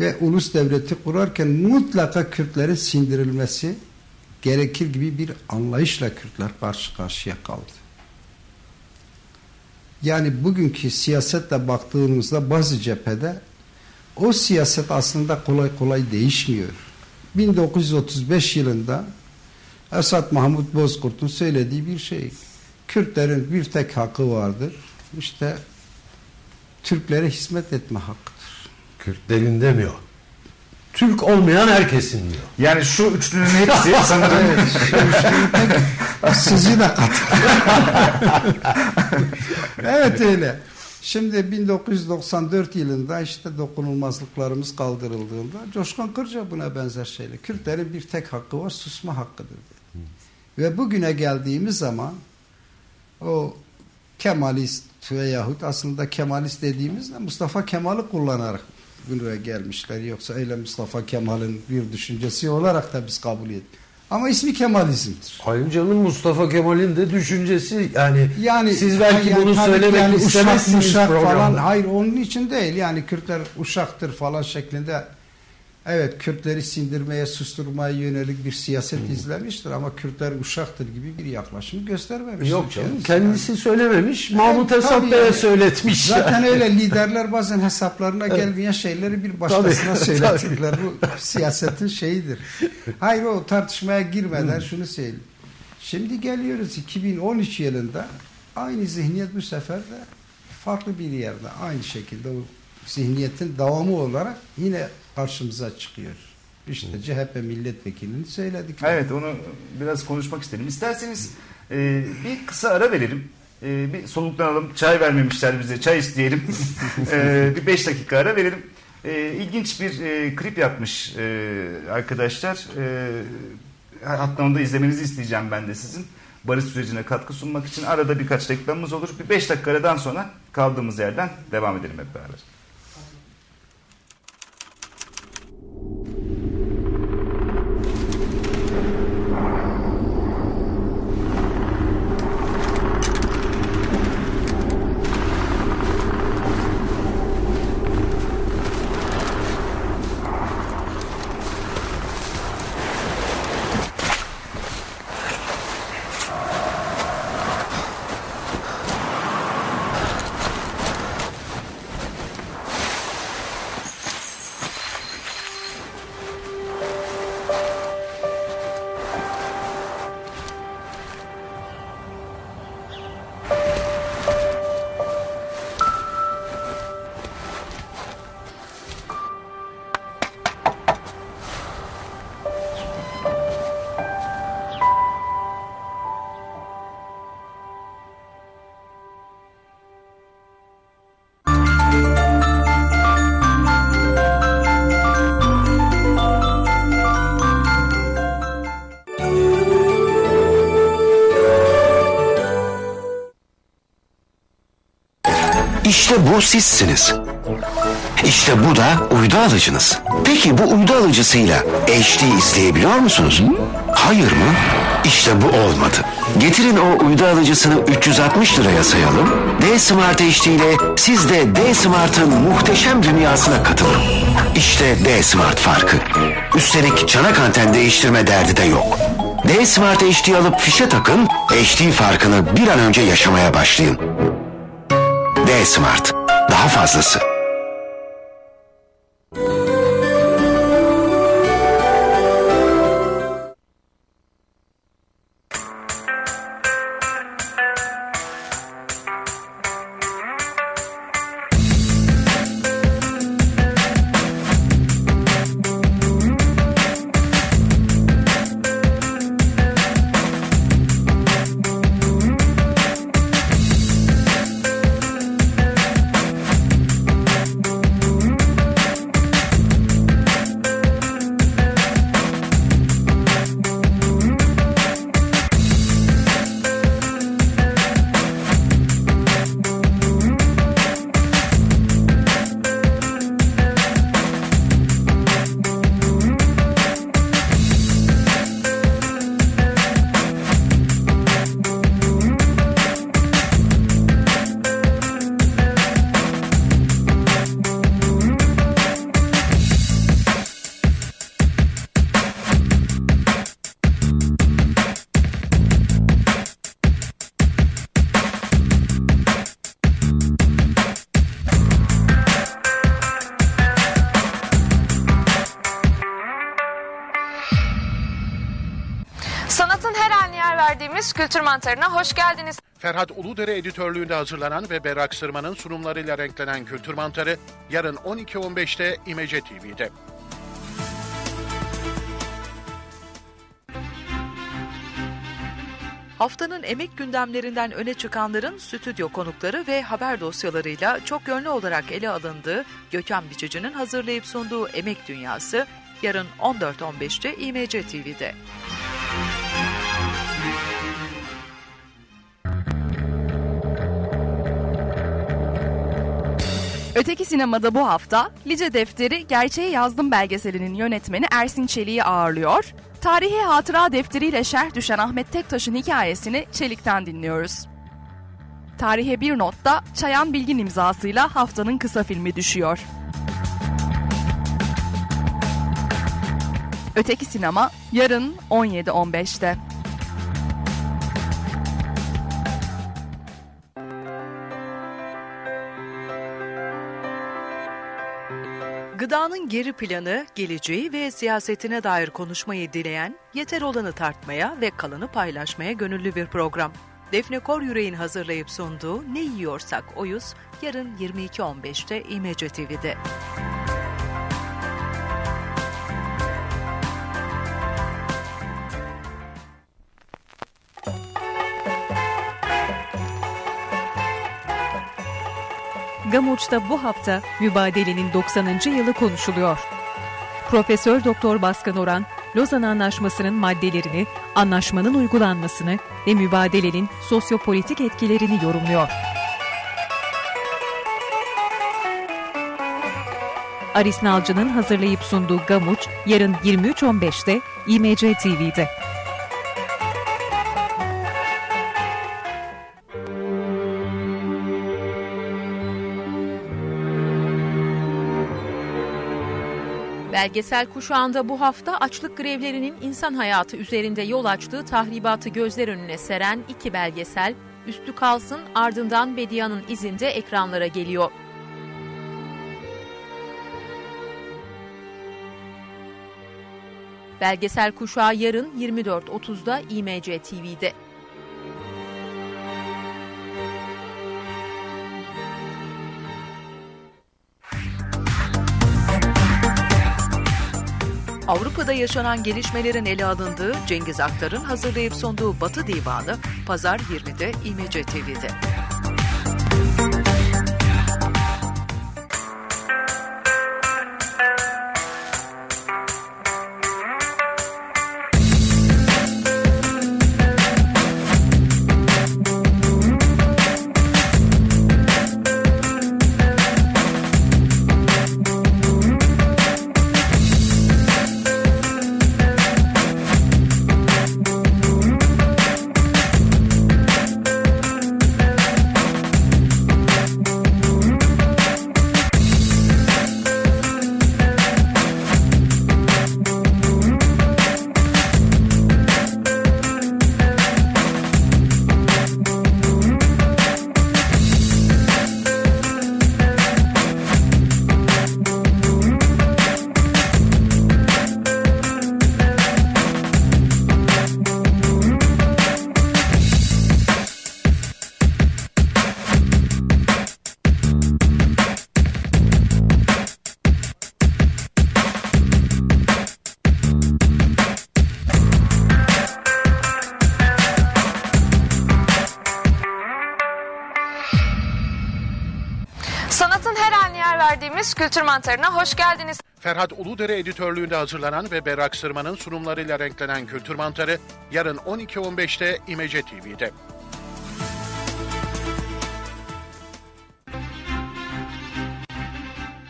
ve ulus devleti kurarken mutlaka Kürtlerin sindirilmesi gerekir gibi bir anlayışla Kürtler karşı karşıya kaldı. Yani bugünkü siyasetle baktığımızda bazı cephede o siyaset aslında kolay kolay değişmiyor. 1935 yılında Esad Mahmut Bozkurt'un söylediği bir şey. Kürtlerin bir tek hakkı vardır. İşte Türklere hizmet etme hakkıdır. Kürtlerin demiyor. Türk olmayan herkesin diyor. Yani şu üçlünün hepsi sanırım Sizi de kat. Evet öyle. Şimdi 1994 yılında işte dokunulmazlıklarımız kaldırıldığında Coşkun Kırca buna benzer şeyler. Kürtlerin bir tek hakkı var, susma hakkıdır dedi. Ve bugüne geldiğimiz zaman o Kemalist veyahut aslında Kemalist dediğimizde Mustafa Kemal'i kullanarak buraya gelmişler. Yoksa öyle Mustafa Kemal'in bir düşüncesi olarak da biz kabul ediyoruz. Ama ismi Kemalizm'dir. Ayrıca Mustafa Kemal'in de düşüncesi yani siz belki yani bunu söylemek yani istemezsiniz uşak programda. falan, hayır onun için değil. Yani Kürtler uşaktır falan şeklinde. Evet, Kürtleri sindirmeye, susturmaya yönelik bir siyaset izlemiştir ama Kürtler uşaktır gibi bir yaklaşım göstermemiştir. Yok canım, kendisi söylememiş, Mahmut Esat Bey'e yani söyletmiş. Zaten öyle liderler bazen hesaplarına gelmeyen şeyleri bir başkasına söyletirler. Bu siyasetin şeyidir. Hayır, o tartışmaya girmeden şunu söyleyeyim. Şimdi geliyoruz 2013 yılında aynı zihniyet bu sefer de farklı bir yerde aynı şekilde o zihniyetin devamı olarak yine karşımıza çıkıyor. İşte CHP milletvekilini söyledik. Evet, onu biraz konuşmak istedim. İsterseniz bir kısa ara verelim. Bir soluklanalım. Çay vermemişler bize. Çay isteyelim. Bir 5 dakika ara verelim. İlginç bir klip yapmış arkadaşlar. Hatta onu da izlemenizi isteyeceğim ben de sizin. Barış sürecine katkı sunmak için arada birkaç reklamımız olur. Bir 5 dakika aradan sonra kaldığımız yerden devam edelim hep beraber. İşte bu sizsiniz. İşte bu da uydu alıcınız. Peki bu uydu alıcısıyla HD izleyebiliyor musunuz? Hayır mı? İşte bu olmadı. Getirin o uydu alıcısını 360 liraya sayalım. D-Smart HD ile siz de D-Smart'ın muhteşem dünyasına katılın. İşte D-Smart farkı. Üstelik çanak anten değiştirme derdi de yok. D-Smart HD alıp fişe takın, HD farkını bir an önce yaşamaya başlayın. D-Smart. daha fazlası. Sanatın her haline yer verdiğimiz Kültür Mantarı'na hoş geldiniz. Ferhat Uludere editörlüğünde hazırlanan ve Berrak Sırman'ın sunumlarıyla renklenen Kültür Mantarı yarın 12.15'te İmece TV'de. Haftanın emek gündemlerinden öne çıkanların stüdyo konukları ve haber dosyalarıyla çok yönlü olarak ele alındığı Gökhan Biçici'nin hazırlayıp sunduğu Emek Dünyası yarın 14.15'te İmece TV'de. Öteki Sinema'da bu hafta Lice Defteri Gerçeği Yazdım belgeselinin yönetmeni Ersin Çelik'i ağırlıyor. Tarihi hatıra defteriyle şerh düşen Ahmet Tektaş'ın hikayesini Çelik'ten dinliyoruz. Tarihe bir notta Çayan Bilgin imzasıyla haftanın kısa filmi düşüyor. Öteki Sinema yarın 17.15'te. Gıdanın geri planı, geleceği ve siyasetine dair konuşmayı dileyen, yeter olanı tartmaya ve kalanı paylaşmaya gönüllü bir program. Defne Koryürek'in hazırlayıp sunduğu Ne Yiyorsak Oyuz, yarın 22.15'te İmece TV'de. Gamuç'ta bu hafta mübadelenin 90. yılı konuşuluyor. Profesör Doktor Baskan Oran, Lozan Anlaşması'nın maddelerini, anlaşmanın uygulanmasını ve mübadelenin sosyopolitik etkilerini yorumluyor. Aris Nalcı'nın hazırlayıp sunduğu Gamuç, yarın 23.15'te İMC TV'de. Belgesel kuşağında bu hafta açlık grevlerinin insan hayatı üzerinde yol açtığı tahribatı gözler önüne seren iki belgesel, Üstü Kalsın ardından Bedia'nın izinde ekranlara geliyor. Belgesel kuşağı yarın 24.30'da İMC TV'de. Avrupa'da yaşanan gelişmelerin ele alındığı Cengiz Aktar'ın hazırlayıp sunduğu Batı Divanı, Pazar 20'de İMece TV'de. hayatın her haline yer verdiğimiz kültür mantarına hoş geldiniz. Ferhat Uludere editörlüğünde hazırlanan ve Berrak Sırman'ın sunumlarıyla renklenen Kültür Mantarı yarın 12.15'te İmece TV'de.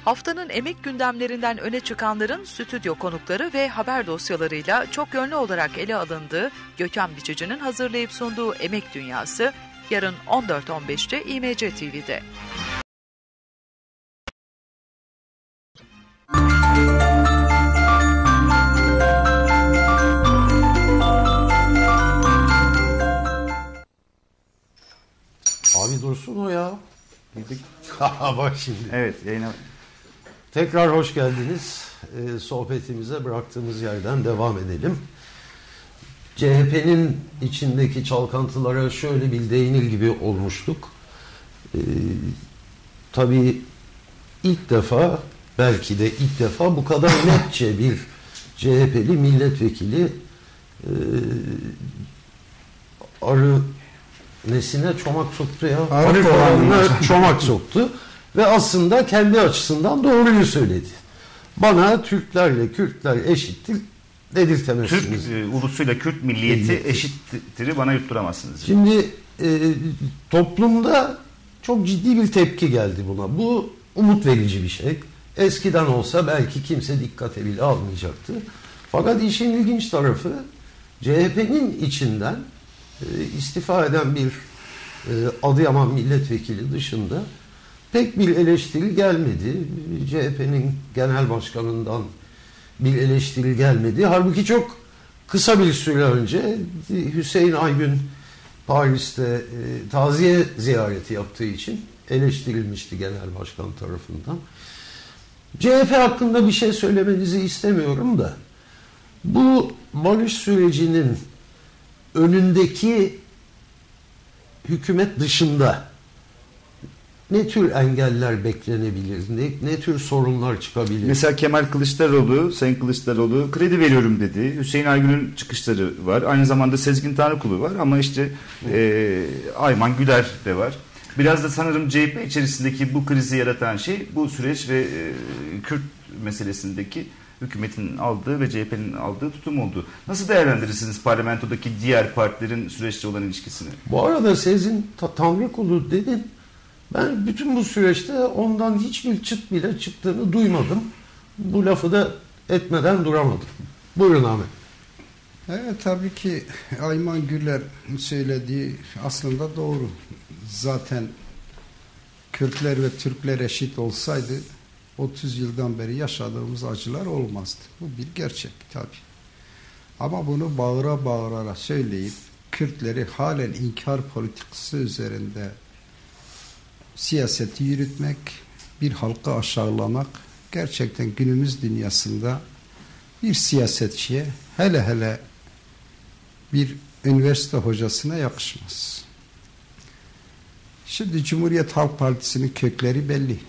Haftanın emek gündemlerinden öne çıkanların stüdyo konukları ve haber dosyalarıyla çok yönlü olarak ele alındığı Gökhan Biçici'nin hazırlayıp sunduğu Emek Dünyası yarın 14.15'te İmece TV'de. Abi dursun o ya. Bak şimdi. Evet, yayına... Tekrar hoş geldiniz. Sohbetimize bıraktığımız yerden devam edelim. CHP'nin içindeki çalkantılara şöyle bir değinir gibi olmuştuk. Tabii ilk defa, belki de ilk defa bu kadar netçe bir CHP'li milletvekili arı nesine çomak soktu ya. Arı kovanına çomak soktu. Ve aslında kendi açısından doğruyu söyledi. Bana Türklerle Kürtler eşittir dedirtemezsiniz. Türk ulusuyla Kürt milliyeti eşittir bana yutturamazsınız. Şimdi toplumda çok ciddi bir tepki geldi buna. Bu umut verici bir şey. Eskiden olsa belki kimse dikkate bile almayacaktı. Fakat işin ilginç tarafı CHP'nin içinden istifa eden bir Adıyaman milletvekili dışında pek bir eleştiri gelmedi. CHP'nin genel başkanından bir eleştiri gelmedi. Halbuki çok kısa bir süre önce Hüseyin Aygün Paris'te taziye ziyareti yaptığı için eleştirilmişti genel başkan tarafından. CHP hakkında bir şey söylemenizi istemiyorum da bu barış sürecinin önündeki hükümet dışında ne tür engeller beklenebilir? Ne tür sorunlar çıkabilir? Mesela Kemal Kılıçdaroğlu, Sayın Kılıçdaroğlu kredi veriyorum dedi. Hüseyin Aygün'ün çıkışları var. Aynı zamanda Sezgin Tanrıkulu var ama işte Ayman Güler de var. Biraz da sanırım CHP içerisindeki bu krizi yaratan şey bu süreç ve Kürt meselesindeki hükümetin aldığı ve CHP'nin aldığı tutum oldu. Nasıl değerlendirirsiniz parlamentodaki diğer partilerin süreçte olan ilişkisini? Bu arada Sezgin Tanrıkulu dedin. Ben bütün bu süreçte ondan hiçbir çıt bile çıktığını duymadım. Bu lafı da etmeden duramadım. Buyurun Ahmet. Evet, tabii ki Ayman Güler söylediği aslında doğru. Zaten Kürtler ve Türkler eşit olsaydı 30 yıldan beri yaşadığımız acılar olmazdı. Bu bir gerçek tabii. Ama bunu bağıra bağıra söyleyip Kürtleri halen inkar politikası üzerinde siyaseti yürütmek, bir halkı aşağılamak gerçekten günümüz dünyasında bir siyasetçiye, hele hele bir üniversite hocasına yakışmaz. Şimdi Cumhuriyet Halk Partisi'nin kökleri belli.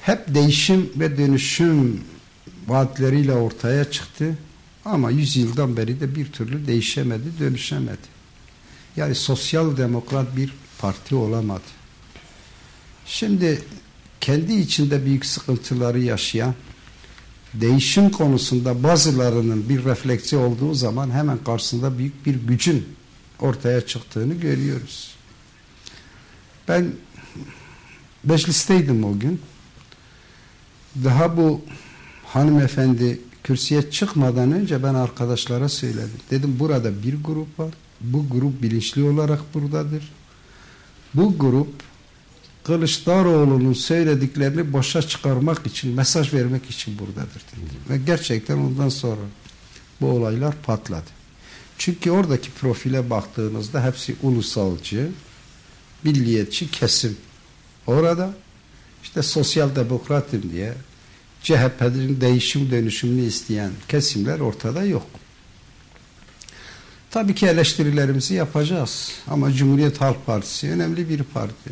Hep değişim ve dönüşüm vaatleriyle ortaya çıktı ama 100 yıldan beri de bir türlü değişemedi, dönüşemedi. Yani sosyal demokrat bir parti olamadı. Şimdi kendi içinde büyük sıkıntıları yaşayan, değişim konusunda bazılarının bir refleksi olduğu zaman hemen karşısında büyük bir gücün ortaya çıktığını görüyoruz. Ben meclisteydim o gün. Daha bu hanımefendi kürsüye çıkmadan önce ben arkadaşlara söyledim. Dedim burada bir grup var. Bu grup bilinçli olarak buradadır. Bu grup Kılıçdaroğlu'nun söylediklerini boşa çıkarmak için, mesaj vermek için buradadır dedi. Ve gerçekten ondan sonra bu olaylar patladı. Çünkü oradaki profile baktığınızda hepsi ulusalcı, milliyetçi kesim. Orada işte sosyal demokratım diye CHP'nin değişim dönüşümünü isteyen kesimler ortada yok. Tabii ki eleştirilerimizi yapacağız. Ama Cumhuriyet Halk Partisi önemli bir parti.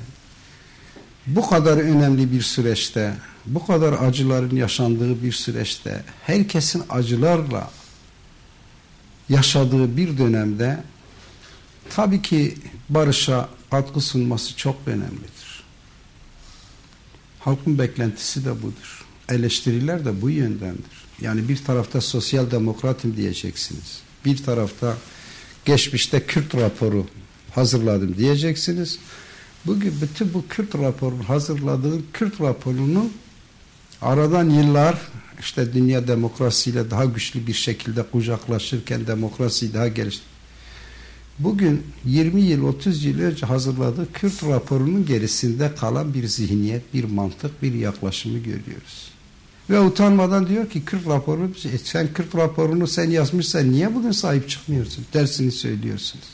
Bu kadar önemli bir süreçte, bu kadar acıların yaşandığı bir süreçte, herkesin acılarla yaşadığı bir dönemde tabii ki barışa katkı sunması çok önemlidir. Halkın beklentisi de budur. Eleştiriler de bu yöndendir. Yani bir tarafta sosyal demokratım diyeceksiniz. Bir tarafta geçmişte Kürt raporu hazırladım diyeceksiniz. Bugün bütün bu Kürt raporunu hazırladığı Kürt raporunu aradan yıllar işte dünya demokrasiyle daha güçlü bir şekilde kucaklaşırken demokrasiyi daha gelişti. Bugün 20 yıl 30 yıl önce hazırladığı Kürt raporunun gerisinde kalan bir zihniyet, bir mantık, bir yaklaşımı görüyoruz. Ve utanmadan diyor ki Kürt raporu, sen Kürt raporunu sen yazmışsan niye bugün sahip çıkmıyorsun? Dersini söylüyorsunuz.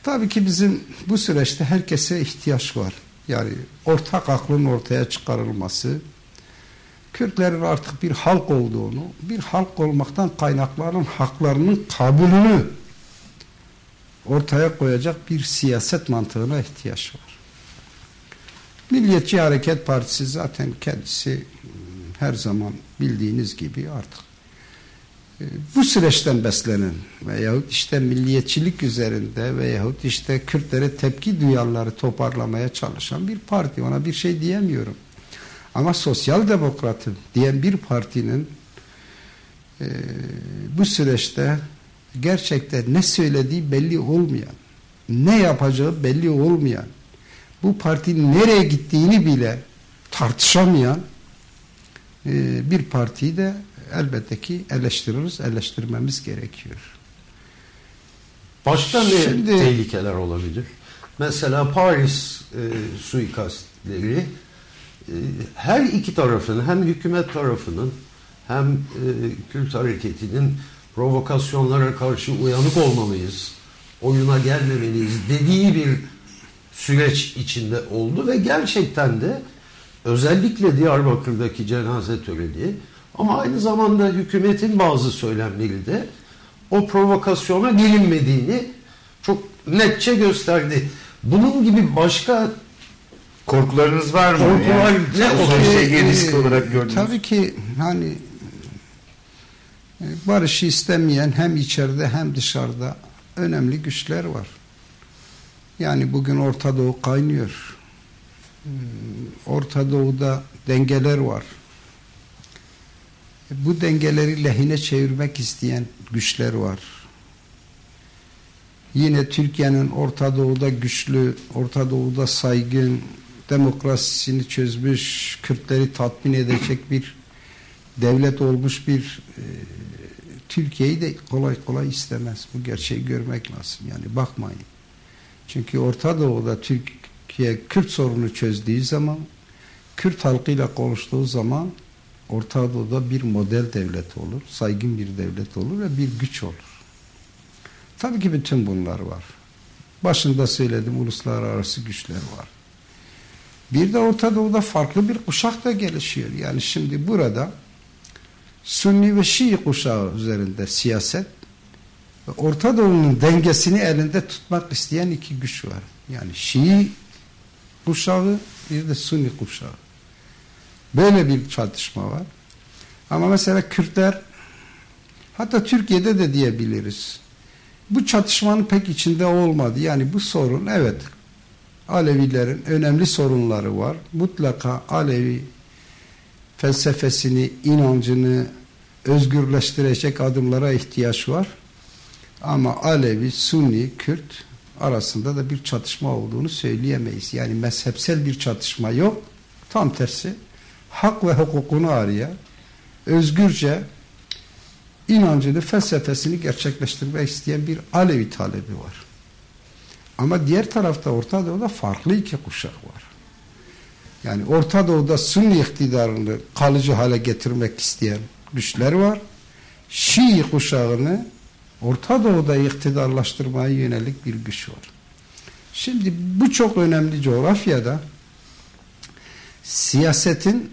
Tabii ki bizim bu süreçte herkese ihtiyaç var. Yani ortak aklın ortaya çıkarılması, Kürtlerin artık bir halk olduğunu, bir halk olmaktan kaynaklanan haklarının kabulünü ortaya koyacak bir siyaset mantığına ihtiyaç var. Milliyetçi Hareket Partisi zaten kendisi her zaman bildiğiniz gibi artık bu süreçten beslenen veyahut işte milliyetçilik üzerinde veyahut işte Kürtlere tepki duyarları toparlamaya çalışan bir parti. Ona bir şey diyemiyorum. Ama sosyal demokratım diyen bir partinin bu süreçte gerçekten ne söylediği belli olmayan, ne yapacağı belli olmayan, bu partinin nereye gittiğini bile tartışamayan bir partiyi de elbette ki eleştirmemiz gerekiyor. Başka ne tehlikeler olabilir? Mesela Paris suikastleri her iki tarafın, hem hükümet tarafının hem Kürt hareketinin provokasyonlara karşı uyanık olmalıyız, oyuna gelmemeliyiz dediği bir süreç içinde oldu ve gerçekten de özellikle Diyarbakır'daki cenaze töreni ama aynı zamanda hükümetin bazı söylemleri de o provokasyona gelinmediğini çok netçe gösterdi. Bunun gibi başka korkularınız var mı? Korkular yani, ne risk olarak gördünüz? Tabii ki hani barışı istemeyen hem içeride hem dışarıda önemli güçler var. Yani bugün Orta Doğu kaynıyor. Orta Doğu'da dengeler var. Bu dengeleri lehine çevirmek isteyen güçler var. Yine Türkiye'nin Orta Doğu'da güçlü, Orta Doğu'da saygın, demokrasisini çözmüş, Kürtleri tatmin edecek bir devlet olmuş bir Türkiye'yi de kolay kolay istemez. Bu gerçeği görmek lazım. Yani bakmayın. Çünkü Orta Doğu'da Türkiye Kürt sorunu çözdüğü zaman, Kürt halkıyla konuştuğu zaman Orta Doğu'da bir model devlet olur, saygın bir devlet olur ve bir güç olur. Tabii ki bütün bunlar var. Başında söyledim, uluslararası güçler var. Bir de Orta Doğu'da farklı bir kuşak da gelişiyor. Yani şimdi burada Sünni ve Şii kuşağı üzerinde siyaset, Orta Doğu'nun dengesini elinde tutmak isteyen iki güç var. Yani Şii kuşağı, bir de Sünni kuşağı. Böyle bir çatışma var. Ama mesela Kürtler, hatta Türkiye'de de diyebiliriz, bu çatışmanın pek içinde olmadı. Yani bu sorun, evet, Alevilerin önemli sorunları var. Mutlaka Alevi felsefesini, inancını özgürleştirecek adımlara ihtiyaç var. Ama Alevi, Sunni, Kürt arasında da bir çatışma olduğunu söyleyemeyiz. Yani mezhepsel bir çatışma yok. Tam tersi, hak ve hukukunu arayan, özgürce inancını, felsefesini gerçekleştirmek isteyen bir Alevi talebi var. Ama diğer tarafta Orta Doğu'da farklı iki kuşak var. Yani Orta Doğu'da Sünni iktidarını kalıcı hale getirmek isteyen güçler var. Şii kuşağını Orta Doğu'da iktidarlaştırmaya yönelik bir güç var. Şimdi bu çok önemli coğrafyada siyasetin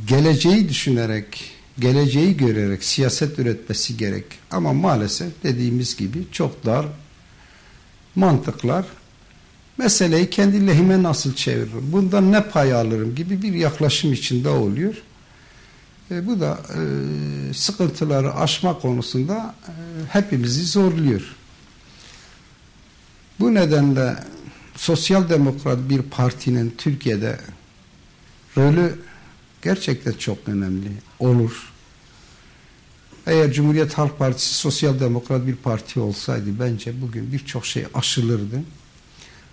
geleceği düşünerek, geleceği görerek siyaset üretmesi gerek. Ama maalesef dediğimiz gibi çok dar mantıklar, meseleyi kendi lehime nasıl çeviririm, bundan ne pay alırım gibi bir yaklaşım içinde oluyor. Bu da sıkıntıları aşma konusunda hepimizi zorluyor. Bu nedenle sosyal demokrat bir partinin Türkiye'de rolü gerçekten çok önemli olur. Eğer Cumhuriyet Halk Partisi sosyal demokrat bir parti olsaydı bence bugün birçok şey aşılırdı.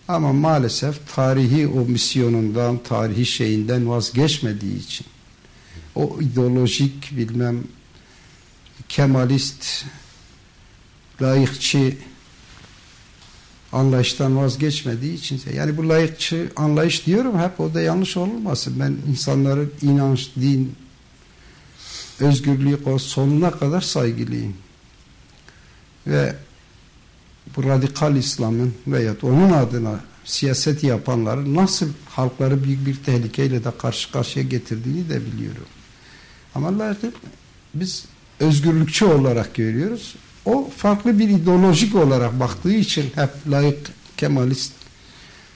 Ama maalesef tarihi o misyonundan, tarihi şeyinden vazgeçmediği için, o ideolojik kemalist, layıkçı anlayıştan vazgeçmediği için, yani bu layıkçı anlayış diyorum, hep o da yanlış olmasın. Ben insanların inanç, din, özgürlüğü sonuna kadar saygılıyım. Ve bu radikal İslam'ın veya onun adına siyaset yapanların nasıl halkları büyük bir tehlikeyle de karşı karşıya getirdiğini de biliyorum. Ama biz özgürlükçü olarak görüyoruz. O farklı bir ideolojik olarak baktığı için hep layık, kemalist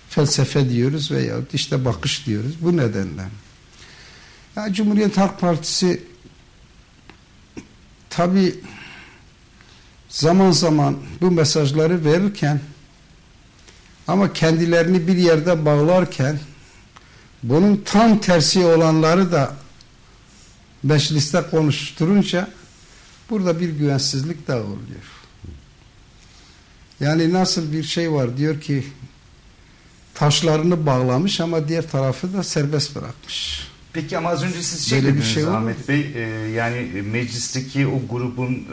felsefe diyoruz veya işte bakış diyoruz. Bu nedenle. Yani Cumhuriyet Halk Partisi tabii zaman zaman bu mesajları verirken ama kendilerini bir yerde bağlarken bunun tam tersi olanları da mecliste konuşturunca burada bir güvensizlik daha oluyor. Yani nasıl bir şey var, diyor ki taşlarını bağlamış ama diğer tarafı da serbest bırakmış. Peki ama az önce siz şey dediniz Ahmet Bey, yani meclisteki o grubun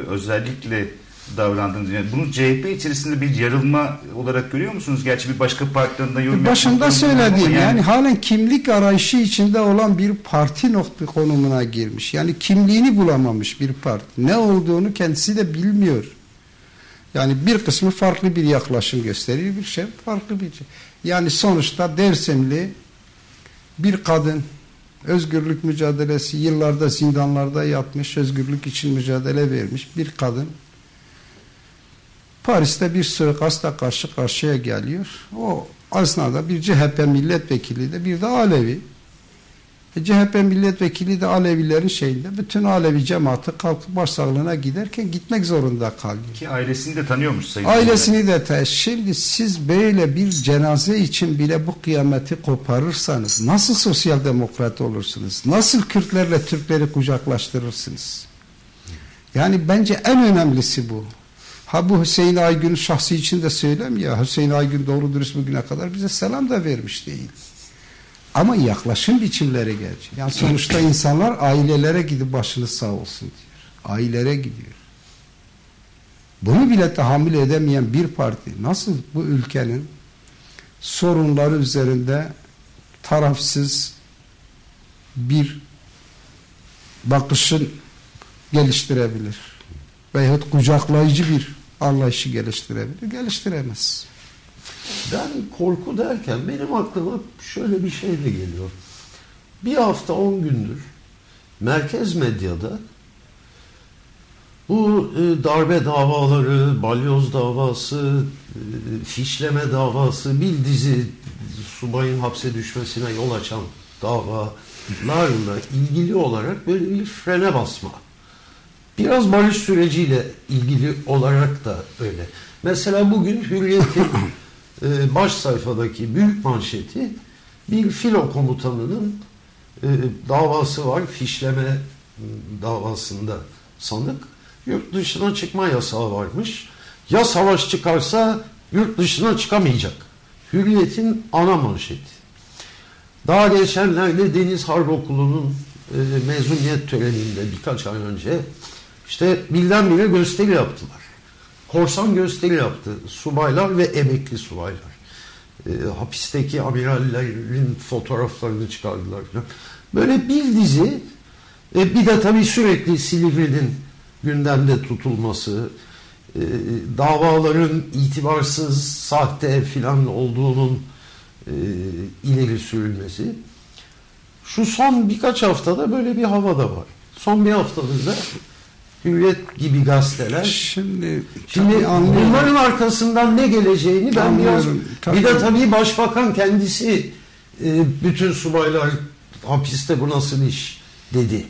özellikle davrandığınız, yani bunu CHP içerisinde bir yarılma olarak görüyor musunuz? Gerçi bir başka partilerinde yorum başında söylediğim yani halen kimlik arayışı içinde olan bir parti konumuna girmiş. Yani kimliğini bulamamış bir parti. Ne olduğunu kendisi de bilmiyor. Yani bir kısmı farklı bir yaklaşım gösteriyor, bir şey farklı bir şey. Yani sonuçta Dersimli bir kadın, özgürlük mücadelesi, yıllarda zindanlarda yatmış, özgürlük için mücadele vermiş bir kadın Paris'te bir suikastla karşı karşıya geliyor. O aslında bir CHP milletvekili de bir de Alevi. CHP milletvekili de Alevilerin şeyinde, bütün Alevi cemaati kalkıp başsağlığına giderken gitmek zorunda kalıyor. Ki ailesini de tanıyormuş sayın. Ailesini de şimdi siz böyle bir cenaze için bile bu kıyameti koparırsanız nasıl sosyal demokrat olursunuz? Nasıl Kürtlerle Türkleri kucaklaştırırsınız? Yani bence en önemlisi bu. Ha bu Hüseyin Aygün şahsi için de söylemiyor. Hüseyin Aygün doğru dürüst bugüne kadar bize selam da vermiş değil. Ama yaklaşım biçimleri gelecek. Yani sonuçta insanlar ailelere gidip başınız sağ olsun diyor. Ailelere gidiyor. Bunu bile tahammül edemeyen bir parti nasıl bu ülkenin sorunları üzerinde tarafsız bir bakışın geliştirebilir? Veyahut kucaklayıcı bir anlayışı geliştirebilir? Geliştiremez. Ben korku derken benim aklıma şöyle bir şey de geliyor. Bir hafta 10 gündür merkez medyada bu darbe davaları, balyoz davası, fişleme davası, bir dizi subayın hapse düşmesine yol açan davalarla ilgili olarak böyle bir frene basma. Biraz barış süreciyle ilgili olarak da öyle. Mesela bugün Hürriyet'in baş sayfadaki büyük manşeti bir filo komutanının davası var. Fişleme davasında sanık. Yurt dışına çıkma yasağı varmış. Ya savaş çıkarsa yurt dışına çıkamayacak. Hürriyet'in ana manşeti. Daha geçenlerde Deniz Harp Okulu'nun mezuniyet töreninde birkaç ay önce işte birdenbire gösteri yaptılar. Korsan gösteri yaptı subaylar ve emekli subaylar. Hapisteki amirallerin fotoğraflarını çıkardılar falan. Böyle bir dizi bir de tabii sürekli Silivri'nin gündemde tutulması, davaların itibarsız, sahte filan olduğunun ileri sürülmesi. Şu son birkaç haftada böyle bir hava da var. Son bir haftadır da Hürriyet gibi gazeteler. Şimdi bunların arkasından ne geleceğini ben anlıyorum, biraz... Bir de tabii başbakan kendisi bütün subaylar hapiste, bu nasıl iş dedi.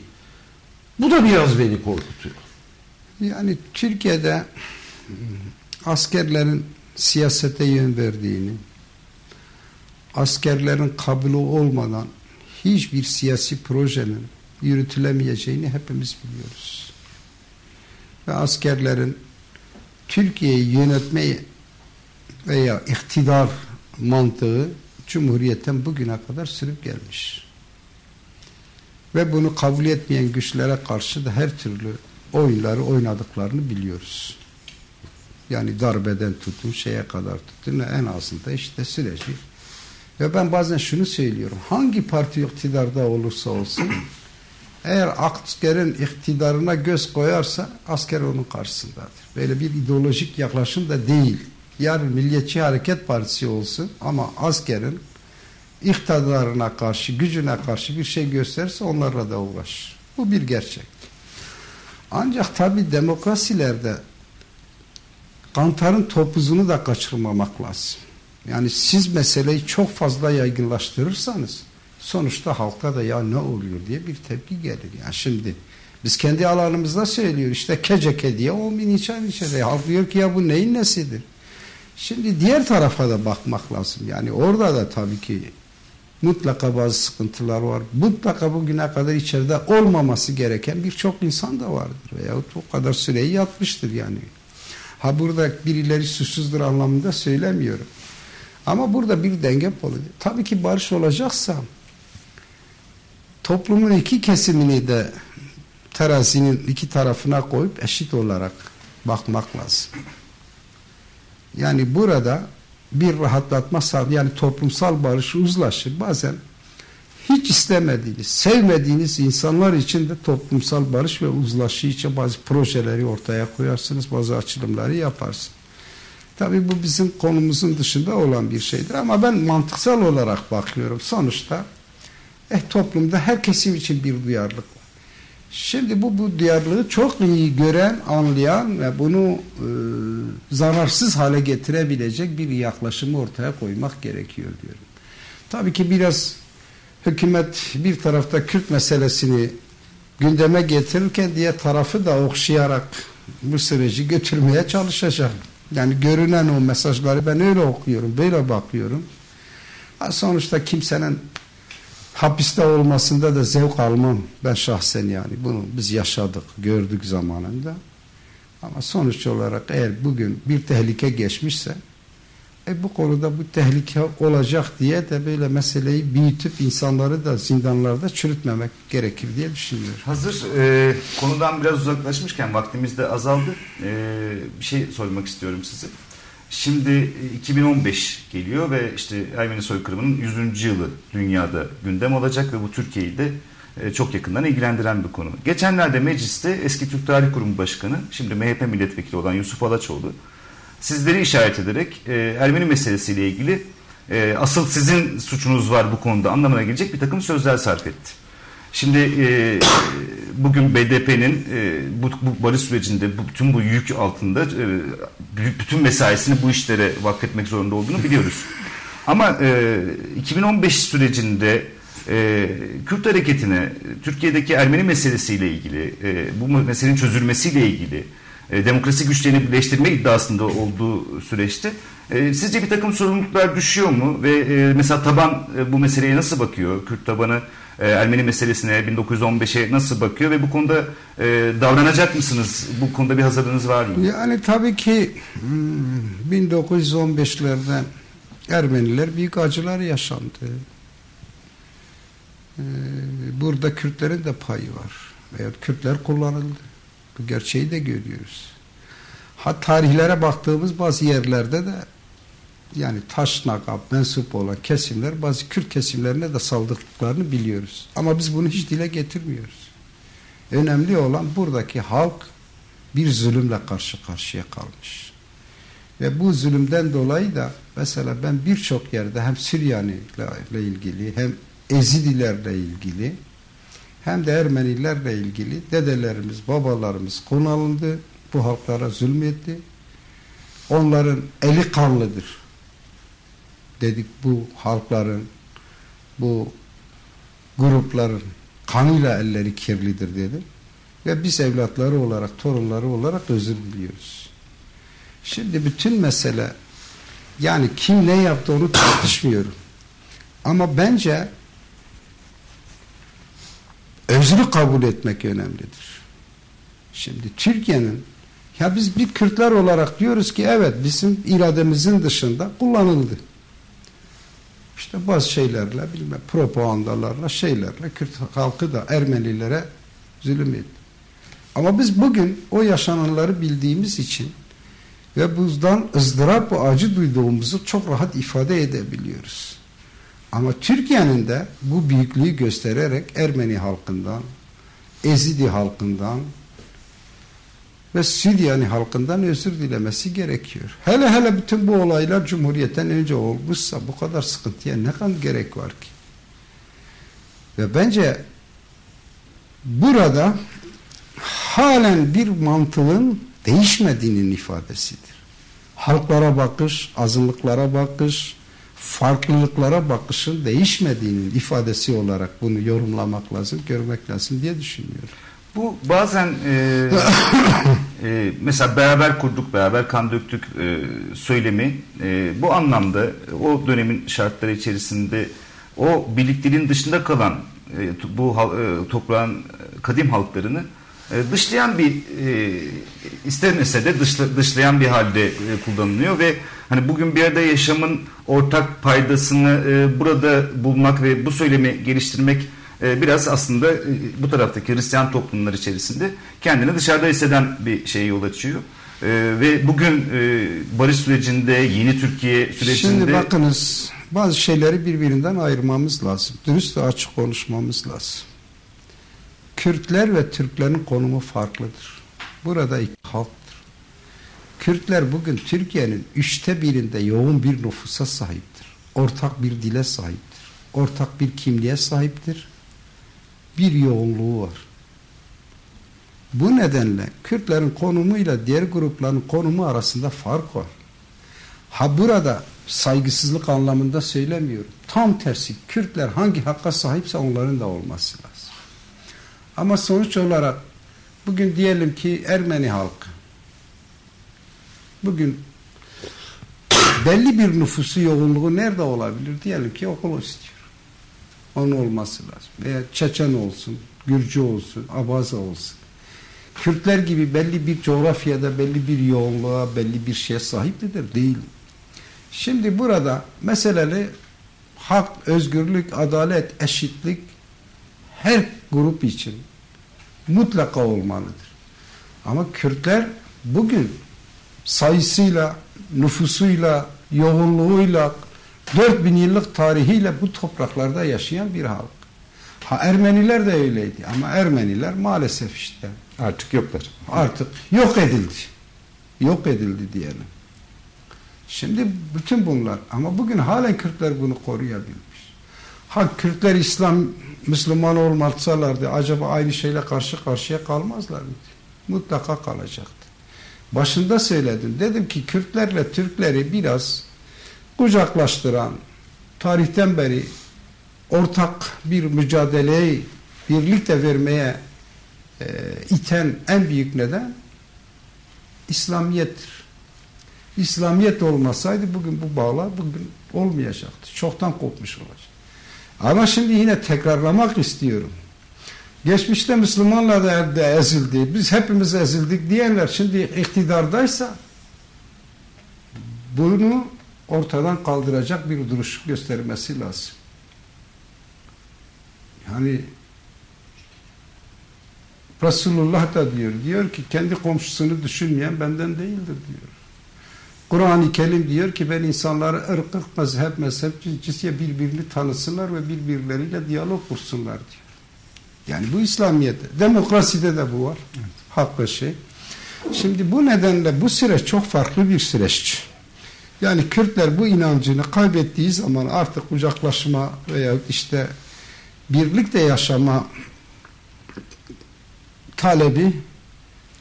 Bu da biraz beni korkutuyor. Yani Türkiye'de askerlerin siyasete yön verdiğini, askerlerin kabulü olmadan hiçbir siyasi projenin yürütülemeyeceğini hepimiz biliyoruz. Ve askerlerin Türkiye'yi yönetme veya iktidar mantığı Cumhuriyet'ten bugüne kadar sürüp gelmiş. Ve bunu kabul etmeyen güçlere karşı da her türlü oyunları oynadıklarını biliyoruz. Yani darbeden tutun, şeye kadar tutun, en azında işte süreci. Ve ben bazen şunu söylüyorum, hangi parti iktidarda olursa olsun, eğer askerin iktidarına göz koyarsa asker onun karşısındadır. Böyle bir ideolojik yaklaşım da değil. Yarın Milliyetçi Hareket Partisi olsun ama askerin iktidarına karşı, gücüne karşı bir şey gösterirse onlarla da uğraşır. Bu bir gerçek. Ancak tabii demokrasilerde kantarın topuzunu da kaçırmamak lazım. Yani siz meseleyi çok fazla yaygınlaştırırsanız sonuçta halka da ya ne oluyor diye bir tepki gelir. Yani şimdi biz kendi alanımızda söylüyoruz işte keceke diye 10.000 içeride. Halk diyor ki ya bu neyin nesidir? Şimdi diğer tarafa da bakmak lazım. Yani orada da tabii ki mutlaka bazı sıkıntılar var. Mutlaka bugüne kadar içeride olmaması gereken birçok insan da vardır. Veyahut o kadar süreyi yatmıştır yani. Ha burada birileri suçsuzdur anlamında söylemiyorum. Ama burada bir denge oluyor. Tabii ki barış olacaksa toplumun iki kesimini de terazinin iki tarafına koyup eşit olarak bakmak lazım. Yani burada bir rahatlatma yani toplumsal barış, uzlaşı bazen hiç istemediğiniz, sevmediğiniz insanlar için de toplumsal barış ve uzlaşı için bazı projeleri ortaya koyarsınız, bazı açılımları yaparsınız. Tabii bu bizim konumuzun dışında olan bir şeydir ama ben mantıksal olarak bakıyorum. Sonuçta toplumda her kesim için bir duyarlılık var. Şimdi bu duyarlılığı çok iyi gören, anlayan ve bunu zararsız hale getirebilecek bir yaklaşımı ortaya koymak gerekiyor diyorum. Tabii ki biraz hükümet bir tarafta Kürt meselesini gündeme getirirken diğer tarafı da okşayarak bu süreci götürmeye çalışacak. Yani görünen o mesajları ben öyle okuyorum, böyle bakıyorum. Sonuçta kimsenin hapiste olmasında da zevk almam ben şahsen yani. Bunu biz yaşadık, gördük zamanında. Ama sonuç olarak eğer bugün bir tehlike geçmişse bu konuda bu tehlike olacak diye de böyle meseleyi büyütüp insanları da zindanlarda çürütmemek gerekir diye düşünüyorum. Hazır konudan biraz uzaklaşmışken vaktimiz de azaldı. Bir şey sormak istiyorum size. Şimdi 2015 geliyor ve işte Ermeni soykırımının 100. yılı dünyada gündem olacak ve bu Türkiye'yi de çok yakından ilgilendiren bir konu. Geçenlerde mecliste eski Türk Tarih Kurumu Başkanı, şimdi MHP milletvekili olan Yusuf Alaçoğlu, sizleri işaret ederek Ermeni meselesiyle ilgili asıl sizin suçunuz var bu konuda anlamına gelecek bir takım sözler sarf etti. Şimdi bugün BDP'nin bu barış sürecinde bütün bu yük altında bütün mesaisini bu işlere vakfetmek zorunda olduğunu biliyoruz. Ama 2015 sürecinde Kürt hareketine Türkiye'deki Ermeni meselesiyle ilgili, bu meselenin çözülmesiyle ilgili demokrasi güçlerini birleştirme iddiasında olduğu süreçte sizce bir takım sorumluluklar düşüyor mu? Ve mesela taban bu meseleye nasıl bakıyor? Kürt tabanı Ermeni meselesine 1915'e nasıl bakıyor ve bu konuda davranacak mısınız? Bu konuda bir hazırlığınız var mı? Yani tabii ki 1915'lerde Ermeniler büyük acılar yaşandı. Burada Kürtlerin de payı var. Veya Kürtler kullanıldı. Bu gerçeği de görüyoruz. Tarihlere baktığımız bazı yerlerde de yani Taşnakap mensup olan kesimler bazı Kürt kesimlerine de saldırdıklarını biliyoruz. Ama biz bunu hiç dile getirmiyoruz. Önemli olan buradaki halk bir zulümle karşı karşıya kalmış. Ve bu zulümden dolayı da mesela ben birçok yerde hem Süryanilerle ilgili hem Ezidilerle ilgili hem de Ermenilerle ilgili dedelerimiz, babalarımız konu alındı. Bu halklara zulmetti. Onların eli kanlıdır. Dedik bu halkların, bu grupların kanıyla elleri kirlidir dedim. Ve biz evlatları olarak, torunları olarak özür diliyoruz. Şimdi bütün mesele yani kim ne yaptı onu tartışmıyorum. Ama bence özlü kabul etmek önemlidir. Şimdi Türkiye'nin, ya biz bir Kürtler olarak diyoruz ki evet bizim irademizin dışında kullanıldı. İşte bazı şeylerle, propagandalarla, şeylerle Kürt halkı da Ermenilere zulüm etti. Ama biz bugün o yaşananları bildiğimiz için ve bundan ızdırap ve acı duyduğumuzu çok rahat ifade edebiliyoruz. Ama Türkiye'nin de bu büyüklüğü göstererek Ermeni halkından, Ezidi halkından ve Süryani halkından özür dilemesi gerekiyor. Hele bütün bu olaylar Cumhuriyet'ten önce olmuşsa bu kadar sıkıntıya ne kadar gerek var ki? Ve bence burada halen bir mantığın değişmediğinin ifadesidir. Halklara bakış, azınlıklara bakış, farklılıklara bakışın değişmediğinin ifadesi olarak bunu yorumlamak lazım, görmek lazım diye düşünüyorum. Bu bazen mesela beraber kurduk, beraber kan döktük söylemi bu anlamda o dönemin şartları içerisinde o birlikteliğin dışında kalan bu toprağın kadim halklarını dışlayan bir istemese de dışlayan bir halde kullanılıyor ve hani bugün bir arada yaşamın ortak paydasını burada bulmak ve bu söylemi geliştirmek biraz aslında bu taraftaki Hristiyan toplumlar içerisinde kendini dışarıda hisseden bir şeye yol açıyor. Ve bugün barış sürecinde, yeni Türkiye sürecinde... Şimdi bakınız, bazı şeyleri birbirinden ayırmamız lazım. Dürüst ve açık konuşmamız lazım. Kürtler ve Türklerin konumu farklıdır. Burada iki halktır. Kürtler bugün Türkiye'nin 1/3'inde yoğun bir nüfusa sahiptir. Ortak bir dile sahiptir. Ortak bir kimliğe sahiptir. Bir yoğunluğu var. Bu nedenle Kürtlerin konumuyla diğer grupların konumu arasında fark var. Ha burada saygısızlık anlamında söylemiyorum. Tam tersi Kürtler hangi hakka sahipse onların da olması lazım. Ama sonuç olarak bugün diyelim ki Ermeni halkı bugün belli bir nüfusu yoğunluğu nerede olabilir? Diyelim ki okul istiyor. Onun olması lazım. Veya Çeçen olsun, Gürcü olsun, Abaza olsun. Kürtler gibi belli bir coğrafyada belli bir yoğunluğa, belli bir şeye sahip midir? Değil. Şimdi burada meseleli hak, özgürlük, adalet, eşitlik her grup için mutlaka olmalıdır. Ama Kürtler bugün sayısıyla, nüfusuyla, yoğunluğuyla, 4000 yıllık tarihiyle bu topraklarda yaşayan bir halk. Ha Ermeniler de öyleydi ama Ermeniler maalesef işte artık yoklar. Artık yok edildi. Yok edildi diyelim. Şimdi bütün bunlar ama bugün halen Kürtler bunu koruyabilmiş. Ha Kürtler Müslüman olmasalardı acaba aynı şeyle karşı karşıya kalmazlar mıydı? Mutlaka kalacaktı. Başında söyledim. Dedim ki Kürtlerle Türkleri biraz kucaklaştıran, tarihten beri ortak bir mücadeleyi birlikte vermeye iten en büyük neden İslamiyet'tir. İslamiyet olmasaydı bugün bu bağlar bugün olmayacaktı. Çoktan kopmuş olacak. Ama şimdi yine tekrarlamak istiyorum. Geçmişte Müslümanlar da ezildi. Biz hepimiz ezildik diyenler şimdi iktidardaysa bunu ortadan kaldıracak bir duruş göstermesi lazım. Yani Resulullah da diyor ki kendi komşusunu düşünmeyen benden değildir diyor. Kur'an-ı Kerim diyor ki ben insanları ırkık, mezhep, cinsiyet birbirini tanısınlar ve birbirleriyle diyalog kursunlar diyor. Yani bu İslamiyet'te, demokraside de bu var. Evet. Haklı şey. Şimdi bu nedenle bu süreç çok farklı bir süreç. Yani Kürtler bu inancını kaybettiği zaman artık kucaklaşma veya işte birlikte yaşama talebi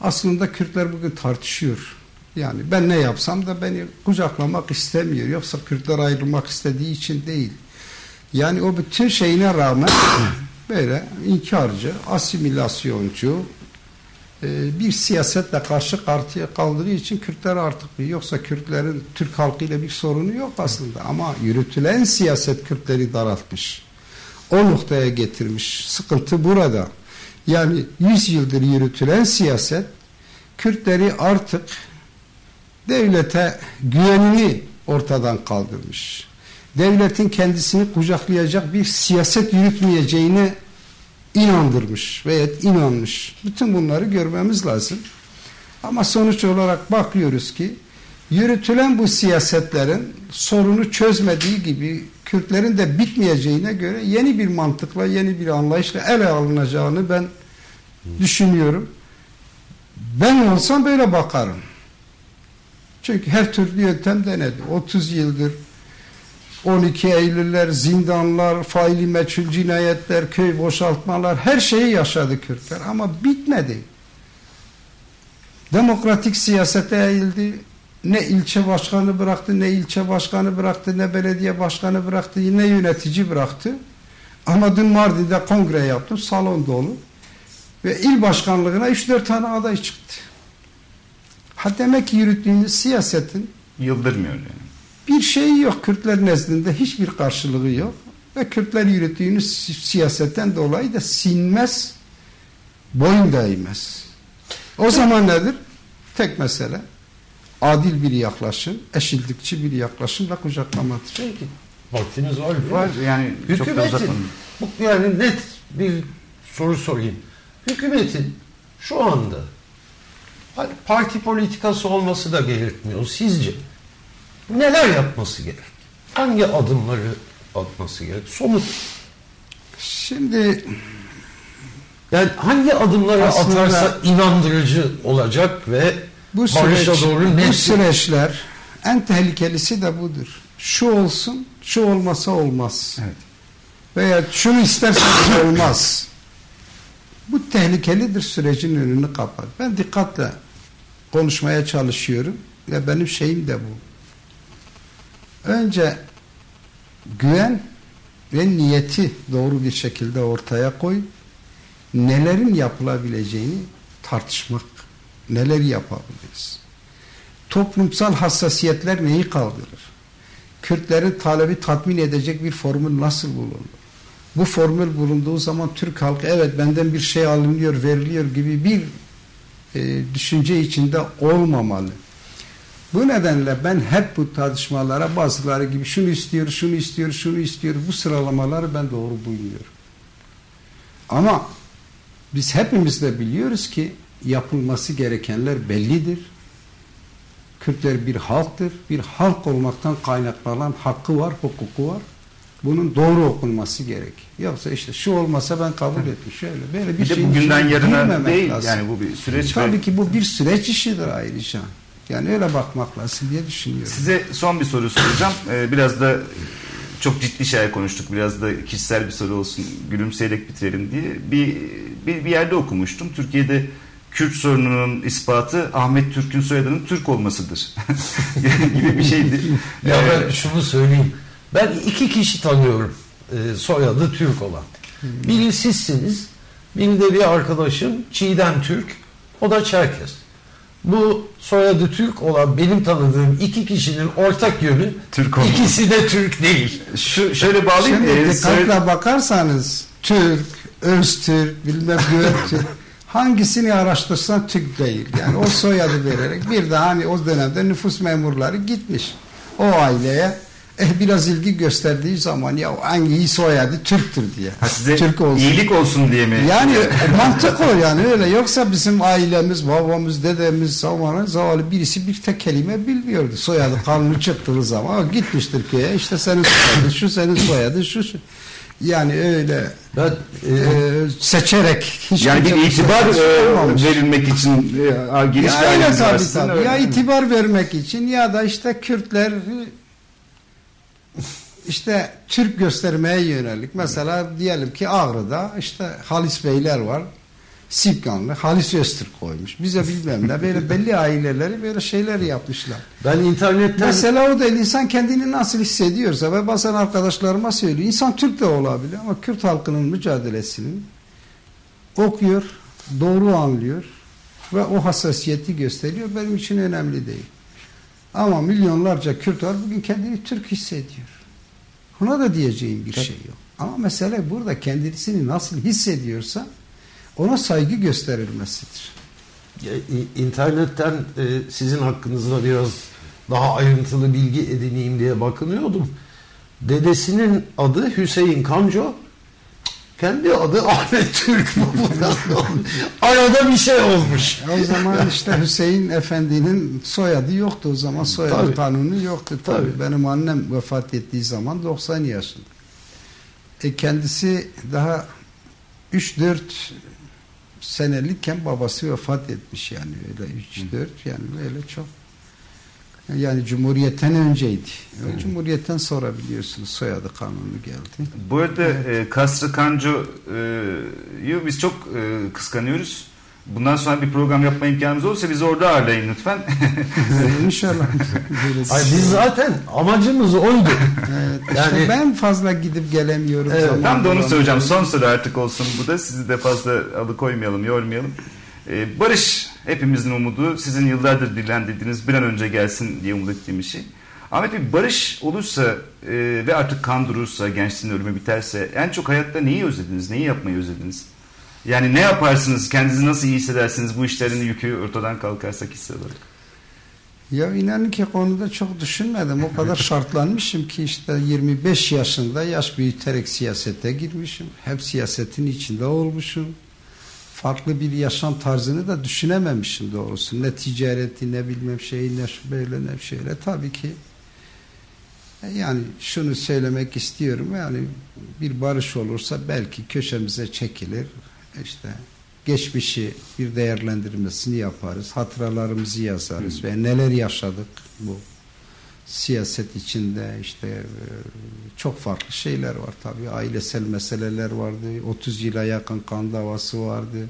aslında Kürtler bugün tartışıyor. Yani ben ne yapsam da beni kucaklamak istemiyor. Yoksa Kürtler ayrılmak istediği için değil. Yani o bütün şeyine rağmen böyle inkarcı, asimilasyoncu bir siyasetle karşı karşıya kaldığı için Kürtler artık yoksa Kürtlerin Türk halkıyla bir sorunu yok aslında. Ama yürütülen siyaset Kürtleri daraltmış. O noktaya getirmiş. Sıkıntı burada. Yani 100 yıldır yürütülen siyaset Kürtleri artık devlete güvenini ortadan kaldırmış. Devletin kendisini kucaklayacak bir siyaset yürütmeyeceğine inandırmış veya inanmış. Bütün bunları görmemiz lazım. Ama sonuç olarak bakıyoruz ki yürütülen bu siyasetlerin sorunu çözmediği gibi Kürtlerin de bitmeyeceğine göre yeni bir mantıkla, yeni bir anlayışla ele alınacağını ben düşünüyorum. Ben olsam böyle bakarım. Çünkü her türlü yöntem denedi. 30 yıldır 12 Eylüller, zindanlar, faili meçhul cinayetler, köy boşaltmalar, her şeyi yaşadı Kürtler ama bitmedi. Demokratik siyasete eğildi. Ne ilçe başkanı bıraktı, ne ilçe başkanı bıraktı, ne belediye başkanı bıraktı, ne yönetici bıraktı. Ama dün Mardin'de kongre yaptım, salon dolu. Ve il başkanlığına 3-4 tane aday çıktı. Ha demek ki yürüttüğümüz siyasetin yıldırmıyor yani. Bir şeyi yok. Kürtler nezdinde hiçbir karşılığı yok. Ve Kürtler yürüttüğünüz siyasetten dolayı da sinmez, boyun da eğmez. O zaman nedir? Tek mesele adil bir yaklaşım, eşitlikçi bir yaklaşımla kucaklamadır. Peki. Vaktiniz var mı? Var yani. Hükümetin, yani net bir soru sorayım. Hükümetin şu anda parti politikası olması da gerekmiyor. Sizce neler yapması gerek? Hangi adımları atması gerek? Somut. Şimdi yani hangi adımları atarsa inandırıcı olacak ve barışa doğru net. Bu süreçler en tehlikelisi de budur. Şu olsun, şu olmasa olmaz. Evet. Veya şunu istersen olmaz. Bu tehlikelidir, sürecin önünü kapar. Ben dikkatle konuşmaya çalışıyorum ve benim şeyim de bu. Önce güven ve niyeti doğru bir şekilde ortaya koy. Nelerin yapılabileceğini tartışmak. Neler yapabiliriz? Toplumsal hassasiyetler neyi kaldırır? Kürtlerin talebi tatmin edecek bir formül nasıl bulunur? Bu formül bulunduğu zaman Türk halkı evet benden bir şey alınıyor, veriliyor gibi bir düşünce içinde olmamalı. Bu nedenle ben hep bu tartışmalara bazıları gibi şunu istiyor, şunu istiyor, şunu istiyor, bu sıralamaları ben doğru bulmuyorum. Ama biz hepimiz de biliyoruz ki yapılması gerekenler bellidir. Kürtler bir halktır. Bir halk olmaktan kaynaklanan hakkı var, hukuku var. Bunun doğru okunması gerek. Yoksa işte şu olmasa ben kabul ettim. Şöyle böyle bir şey. Bugünden yarına değil lazım. Yani bu bir süreç. Tabii ki bu bir süreç işidir ayrıca. Yani öyle bakmak lazım diye düşünüyorum. Size son bir soru soracağım. Biraz da çok ciddi şeyler konuştuk. Biraz da kişisel bir soru olsun. Gülümseyerek bitirelim diye. Bir yerde okumuştum. Türkiye'de Kürt sorununun ispatı Ahmet Türk'ün soyadının Türk olmasıdır. gibi bir şeydi. Ya ben şunu söyleyeyim. Ben 2 kişi tanıyorum soyadı Türk olan. Biri sizsiniz, biri de bir arkadaşım Çiğdem Türk, o da Çerkes. Bu soyadı Türk olan benim tanıdığım 2 kişinin ortak yönü Türk ikisi de Türk değil. Şöyle bağlayayım. Şimdi dikkatle bakarsanız Türk, Öztürk, bilmem Göktürk hangisini araştırsan Türk değil. Yani o soyadı vererek bir de hani o dönemde nüfus memurları gitmiş o aileye biraz ilgi gösterdiği zaman ya hangi soyadı Türktür diye. Size Türk olsun. İyilik olsun diye mi? Yani mantık o yani öyle. Yoksa bizim ailemiz, babamız, dedemiz zavallı birisi bir tek kelime bilmiyordu. Soyadı kanunu çıktığı zaman o gitmiştir köye işte senin soyadı şu, senin soyadı şu. Yani öyle seçerek hiç yani bir itibar verilmek için geniş bir ailemiz aslında. Ya itibar vermek için ya da işte Kürtler işte Türk göstermeye yönelik. Mesela diyelim ki Ağrı'da işte Halis Beyler var. Sipkanlı, Halis Öztürk koymuş. Bize bilmem ne böyle belli aileleri böyle şeyler yapmışlar. Ben internetten... Mesela o da insan kendini nasıl hissediyorsa ve bazen arkadaşlarıma söylüyor. İnsan Türk de olabilir ama Kürt halkının mücadelesini okuyor, doğru anlıyor ve o hassasiyeti gösteriyor. Benim için önemli değil. Ama milyonlarca Kürt var bugün kendini Türk hissediyor. Buna da diyeceğim bir şey yok. Ama mesele burada kendisini nasıl hissediyorsa ona saygı gösterilmesidir. İnternetten sizin hakkınızda biraz daha ayrıntılı bilgi edineyim diye bakınıyordum. Dedesinin adı Hüseyin Kanco, kendi adı Ahmet Türk. Arada bir şey olmuş. O zaman işte Hüseyin Efendi'nin soyadı yoktu o zaman. Soyadı kanunu yoktu. Tabii. Benim annem vefat ettiği zaman 90 yaşında. Kendisi daha 3-4 senelikken babası vefat etmiş yani öyle 3-4 yani öyle çok. Yani Cumhuriyet'ten önceydi. Cumhuriyet'ten sonra biliyorsunuz soyadı kanunu geldi. Bu arada Kasrı Kanco'yu biz çok kıskanıyoruz. Bundan sonra bir program yapma imkanımız olursa bizi orada ağırlayın lütfen. İnşallah. Biz zaten amacımız oydu. Evet, yani işte ben fazla gidip gelemiyorum. Evet, tam da onu söyleyeceğim. Son soru artık olsun bu da. Sizi de fazla alıkoymayalım, yormayalım. Barış hepimizin umudu. Sizin yıllardır dillendirdiğiniz bir an önce gelsin diye umut ettiğim bir şey. Ahmet Bey, barış olursa ve artık kan durursa, gençliğin ölümü biterse en çok hayatta neyi özlediniz? Neyi yapmayı özlediniz? Yani ne yaparsınız? Kendinizi nasıl iyi hissedersiniz? Bu işlerin yükü ortadan kalkarsa kişisel olarak. Ya inanın ki konuda çok düşünmedim. O kadar şartlanmışım ki işte 25 yaşında yaş büyüterek siyasete girmişim. Hep siyasetin içinde olmuşum. Farklı bir yaşam tarzını da düşünememişim doğrusu. Ne ticareti, ne bilmem şeyi, ne böyle ne şöyle. Tabii ki yani şunu söylemek istiyorum. Yani bir barış olursa belki köşemize çekilir. İşte geçmişi bir değerlendirmesini yaparız. Hatıralarımızı yazarız ve neler yaşadık bu siyaset içinde işte çok farklı şeyler var tabii. Ailesel meseleler vardı. 30 yıla yakın kan davası vardı.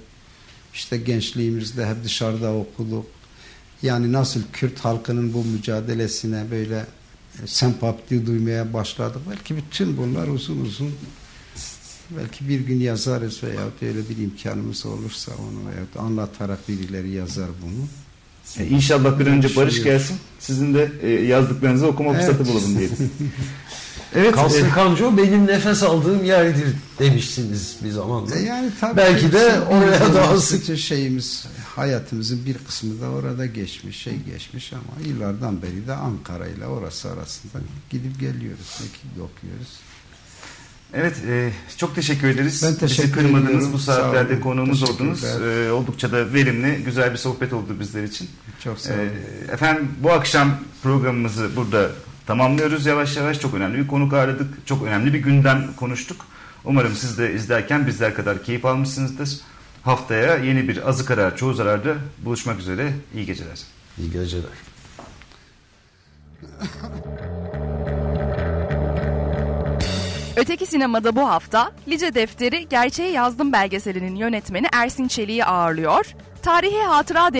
İşte gençliğimizde hep dışarıda okuduk. Yani nasıl Kürt halkının bu mücadelesine böyle sempati duymaya başladık. Belki bütün bunlar uzun uzun belki bir gün yazarız veyahut öyle bir imkanımız olursa onu veyahut anlatarak birileri yazar bunu. İnşallah bir önce barış gelsin. Sizin de yazdıklarınızı okuma fırsatı bulalım diyelim. Evet, Kasrı Kanco benim nefes aldığım yerdir demişsiniz bir zaman. Yani tabii belki de oraya daha sık şeyimiz, hayatımızın bir kısmı da orada geçmiş, geçmiş ama yıllardan beri de Ankara ile orası arasında gidip geliyoruz, okuyoruz. Evet, çok teşekkür ederiz. Ben teşekkür ederim. Bu saatlerde konuğumuz oldunuz. Oldukça da verimli, güzel bir sohbet oldu bizler için. Çok sağ olun. Efendim, bu akşam programımızı burada tamamlıyoruz yavaş yavaş. Çok önemli bir konuk ağırladık. Çok önemli bir gündem konuştuk. Umarım siz de izlerken bizler kadar keyif almışsınızdır. Haftaya yeni bir Azı Karar Çoğu Zarar'da buluşmak üzere. İyi geceler. İyi geceler. Öteki Sinema'da bu hafta Lice Defteri Gerçeği Yazdım belgeselinin yönetmeni Ersin Çelik'i ağırlıyor. Tarihi hatıra